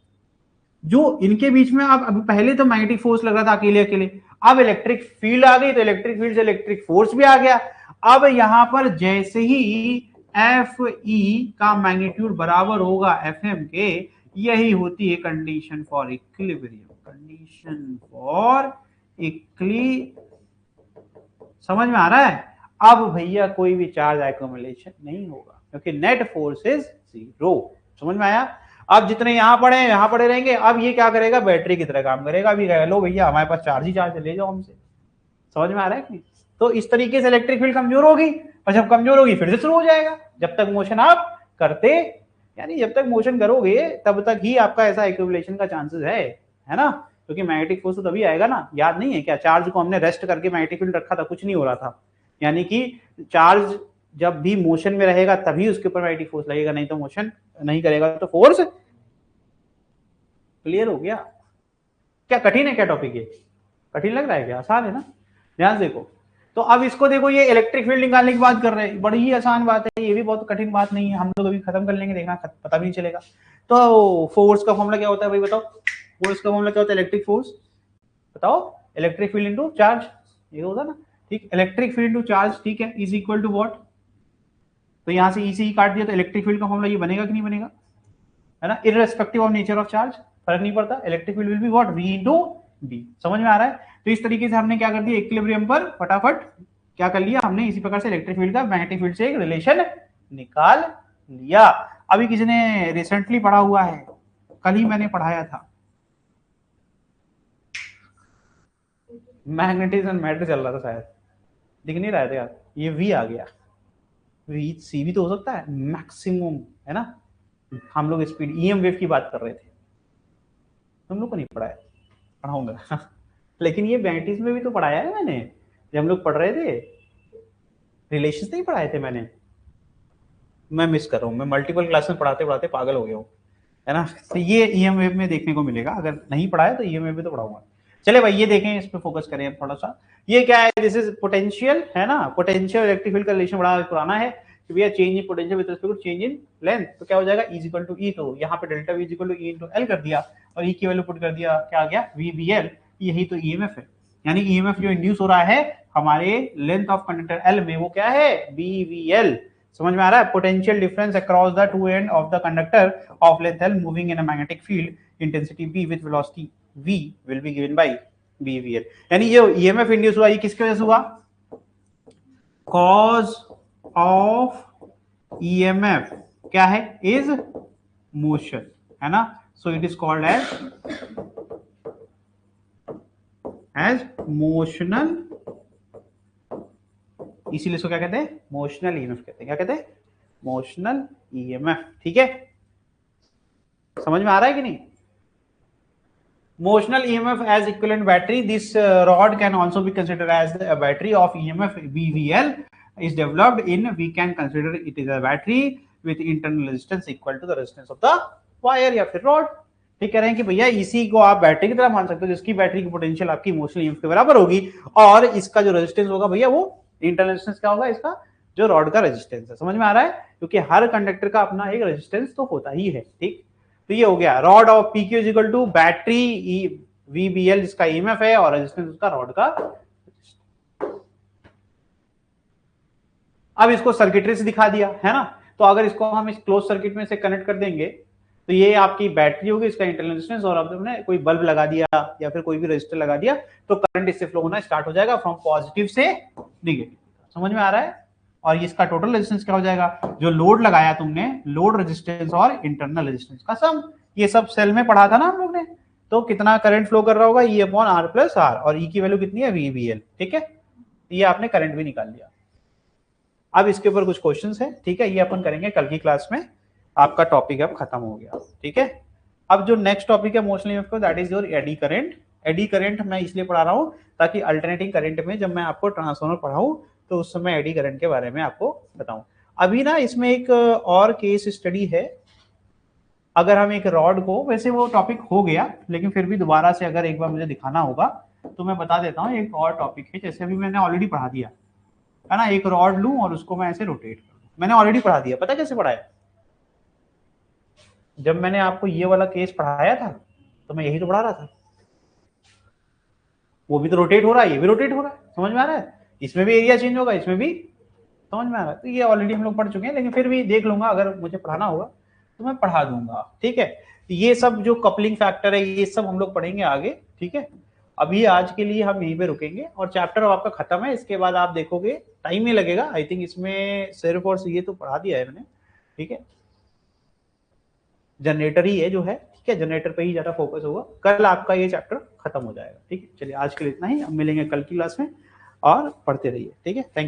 जो इनके बीच में अब पहले तो मैग्नेटिक फोर्स लग रहा था अकेले अकेले, अब इलेक्ट्रिक फील्ड आ गई तो इलेक्ट्रिक फील्ड से इलेक्ट्रिक फोर्स भी आ गया। अब यहां पर जैसे ही एफ ई का मैग्नीट्यूड बराबर होगा एफ एम के, यही होती है condition for equilibrium, condition for equilibrium. समझ में आ रहा है? अब भैया कोई भी चार्ज एक्यूमुलेशन नहीं होगा क्योंकि नेट फोर्स इज जीरो। समझ में आया? अब जितने यहाँ पड़े रहेंगे, अब ये क्या करेगा, बैटरी की तरह काम करेगा। अभी कह लो भैया हमारे पास चार्ज ही चार्ज, ले जाओ हमसे। समझ में आ रहा है कि? तो इस तरीके से इलेक्ट्रिक फील्ड कमजोर होगी और जब कमजोर होगी फिर से शुरू हो जाएगा। जब तक मोशन आप करते, यानी जब तक मोशन करोगे तब तक ही आपका ऐसा एक्यूमुलेशन का चांसेस है ना, क्योंकि मैग्नेटिक फोर्स तो तभी आएगा ना। याद नहीं है क्या, चार्ज को हमने रेस्ट करके मैग्नेटिक फील्ड रखा था, कुछ नहीं हो रहा था। यानी कि चार्ज जब भी मोशन में रहेगा तभी उसके ऊपर मैग्नेटिक फोर्स लगेगा, नहीं तो मोशन नहीं करेगा तो फोर्स। क्लियर हो गया? क्या कठिन है क्या टॉपिक? ये कठिन लग रहा है क्या? आसान है ना? ध्यान से देखो। तो अब इसको देखो, ये इलेक्ट्रिक फील्ड निकालने की बात कर रहे हैं, बड़ी ही आसान बात है, ये भी बहुत कठिन बात नहीं है, हम लोग अभी खत्म कर लेंगे, देखना पता भी नहीं चलेगा। तो फोर्स का फॉर्मूला क्या होता है भाई बताओ? फोर्स का फॉर्मूला क्या होता है? इलेक्ट्रिक फोर्स, बताओ। इलेक्ट्रिक फील्ड इनटू चार्ज, ये होता ना, ठीक। इलेक्ट्रिक फील्ड इनटू चार्ज, ठीक है, इज इक्वल टू व्हाट? तो यहां से ई से ई काट दिया तो इलेक्ट्रिक फील्ड का फॉर्मूला ये बनेगा कि नहीं बनेगा, है ना, irrespective of nature of charge, फर्क नहीं पड़ता। Electric field will be what? V into D. समझ में आ रहा है? तो इस तरीके से हमने क्या कर दिया, इक्विलिब्रियम पर फटाफट क्या कर लिया हमने, इसी प्रकार से इलेक्ट्रिक फील्ड का मैग्नेटिक फील्ड से एक रिलेशन निकाल लिया। अभी किसी ने रिसेंटली पढ़ा हुआ है, कल ही मैंने पढ़ाया था, मैग्नेटिज्म मैटर चल रहा था शायद, दिख नहीं रहा था यार, ये V आ गया, V C भी तो हो सकता है, मैक्सिमम, है ना। हम लोग स्पीड EM वेव की बात कर रहे थे, तुम लोग को नहीं पढ़ाया, पढ़ाऊंगा लेकिन ये मैग्नेटिज्म में भी तो पढ़ाया है मैंने, जब हम लोग पढ़ रहे थे, रिलेशंस नहीं पढ़ाए थे मैंने। मैं मिस कर रहा हूँ, मैं मल्टीपल क्लास में पढ़ाते पढ़ाते पागल हो गया हूँ, है ना। तो ये EM वेव में देखने को मिलेगा, अगर नहीं पढ़ाया तो EM वेव में तो पढ़ाऊंगा। चले भाई ये देखें, इस पे फोकस करें थोड़ा सा। ये क्या है, दिस इज पोटेंशियल, है ना। पोटेंशियल इलेक्ट्रिक फील्ड का रिलेशन बड़ा पुराना है कि भैया change in potential with respect to change in length, तो क्या हो जाएगा, E इक्वल टू E, तो यहाँ पे delta V equal to E into L कर दिया और E की वैल्यू पुट कर दिया, क्या आ गया, VBL। यही तो EMF है, यानी EMF जो इंड्यूस हो रहा है हमारे लेंथ ऑफ कंडक्टर L में, वो क्या है, BVL। समझ में आ रहा है? Potential difference across the two end of the conductor of length L moving in a magnetic field intensity B with velocity V will be given by BVL। यानी ये EMF इंड्यूस हुआ, ये किसके वजह से हुआ, कॉज ऑफ EMF क्या है, इज मोशन, है ना। So it is called as motional, इसीलिए इसको क्या कहते हैं, मोशनल EMF कहते हैं। क्या कहते हैं, मोशनल EMF। ठीक है, समझ में आ रहा है कि नहीं? Motional EMF as equivalent battery. This rod can also be considered as a battery of EMF BVL is developed in, we can consider it is a battery with internal resistance equal to the resistance of the wire या फिर rod। ठीक कह रहे हैं कि भैया इसी को आप बैटरी की तरह मान सकते हो, जिसकी बैटरी की पोटेंशियल आपकी इमोशनल EMF के बराबर होगी और इसका जो रेजिस्टेंस होगा भैया वो इंटरनल रेजिस्टेंस क्या होगा, इसका जो रॉड का रेजिस्टेंस है। समझ में आ रहा है? क्योंकि हर कंडक्टर का अपना एक रेजिस्टेंस तो होता ही है। ठीक, तो ये हो गया rod of PQ is equal to battery VBL जिसका EMF है और रेजिस्टेंस उसका रॉड का। अब इसको सर्किटरी से दिखा दिया, है ना। तो अगर इसको हम इस क्लोज सर्किट में से कनेक्ट कर देंगे तो ये आपकी बैटरी होगी, इसका इंटरनल रेजिस्टेंस, और अब हमने कोई बल्ब लगा दिया या फिर कोई भी रेजिस्टर लगा दिया तो करंट इससे फ्लो होना स्टार्ट हो जाएगा फ्रॉम पॉजिटिव से नेगेटिव। समझ में आ रहा है? और इसका टोटल रेजिस्टेंस क्या हो जाएगा, जो लोड लगाया तुमने, लोड रेजिस्टेंस और इंटरनल रेजिस्टेंस का सम। ये सब सेल में पढ़ा था ना हम लोग ने। तो कितना करंट फ्लो कर रहा होगा, E upon R plus R, और E की वैल्यू कितनी है, VBL। ठीक है, ये आपने करंट भी निकाल लिया। अब इसके ऊपर कुछ क्वेश्चंस है, ठीक है, ये अपन करेंगे कल की क्लास में। आपका टॉपिक अब खत्म हो गया। ठीक है, अब जो नेक्स्ट टॉपिक है मोशनल EMF का, that is your eddy current. Eddy current मैं इसलिए पढ़ा रहा हूं ताकि अल्टरनेटिंग करंट में जब मैं आपको ट्रांसफार्मर पढ़ाऊं तो उस समय एडी करंट के बारे में आपको बताऊं। अभी ना इसमें एक और केस स्टडी है। अगर हम एक रॉड को, वैसे वो टॉपिक हो गया लेकिन फिर भी दोबारा से अगर एक बार मुझे दिखाना होगा तो मैं बता देता हूँ। एक और टॉपिक है, जैसे अभी मैंने ऑलरेडी पढ़ा दिया है ना, एक रॉड लूं और उसको मैं ऐसे रोटेट कर दूं, मैंने ऑलरेडी पढ़ा दिया। पता कैसे पढ़ाया? जब मैंने आपको ये वाला केस पढ़ाया था तो मैं यही तो पढ़ा रहा था। वो भी तो रोटेट हो रहा है, ये भी रोटेट हो रहा है, समझ में आ रहा है? इसमें भी एरिया चेंज होगा, इसमें भी, समझ में आ रहा है? तो ये ऑलरेडी हम लोग पढ़ चुके हैं, लेकिन फिर भी देख लूंगा, अगर मुझे पढ़ाना होगा तो मैं पढ़ा दूंगा। ठीक है, ये सब जो कपलिंग फैक्टर है ये सब हम लोग पढ़ेंगे आगे। ठीक है, अभी आज के लिए हम यहीं पे रुकेंगे और चैप्टर आपका खत्म है। इसके बाद आप देखोगे टाइम ही लगेगा, आई थिंक इसमें सिर्फ और ये तो पढ़ा दिया है मैंने। ठीक है, जनरेटर ही है जो है, ठीक है, जनरेटर पे ही ज्यादा फोकस होगा। कल आपका ये चैप्टर खत्म हो जाएगा। ठीक है, चलिए आज के लिए इतना ही, अब मिलेंगे कल की क्लास में और पढ़ते रहिए। ठीक है, थैंक यू।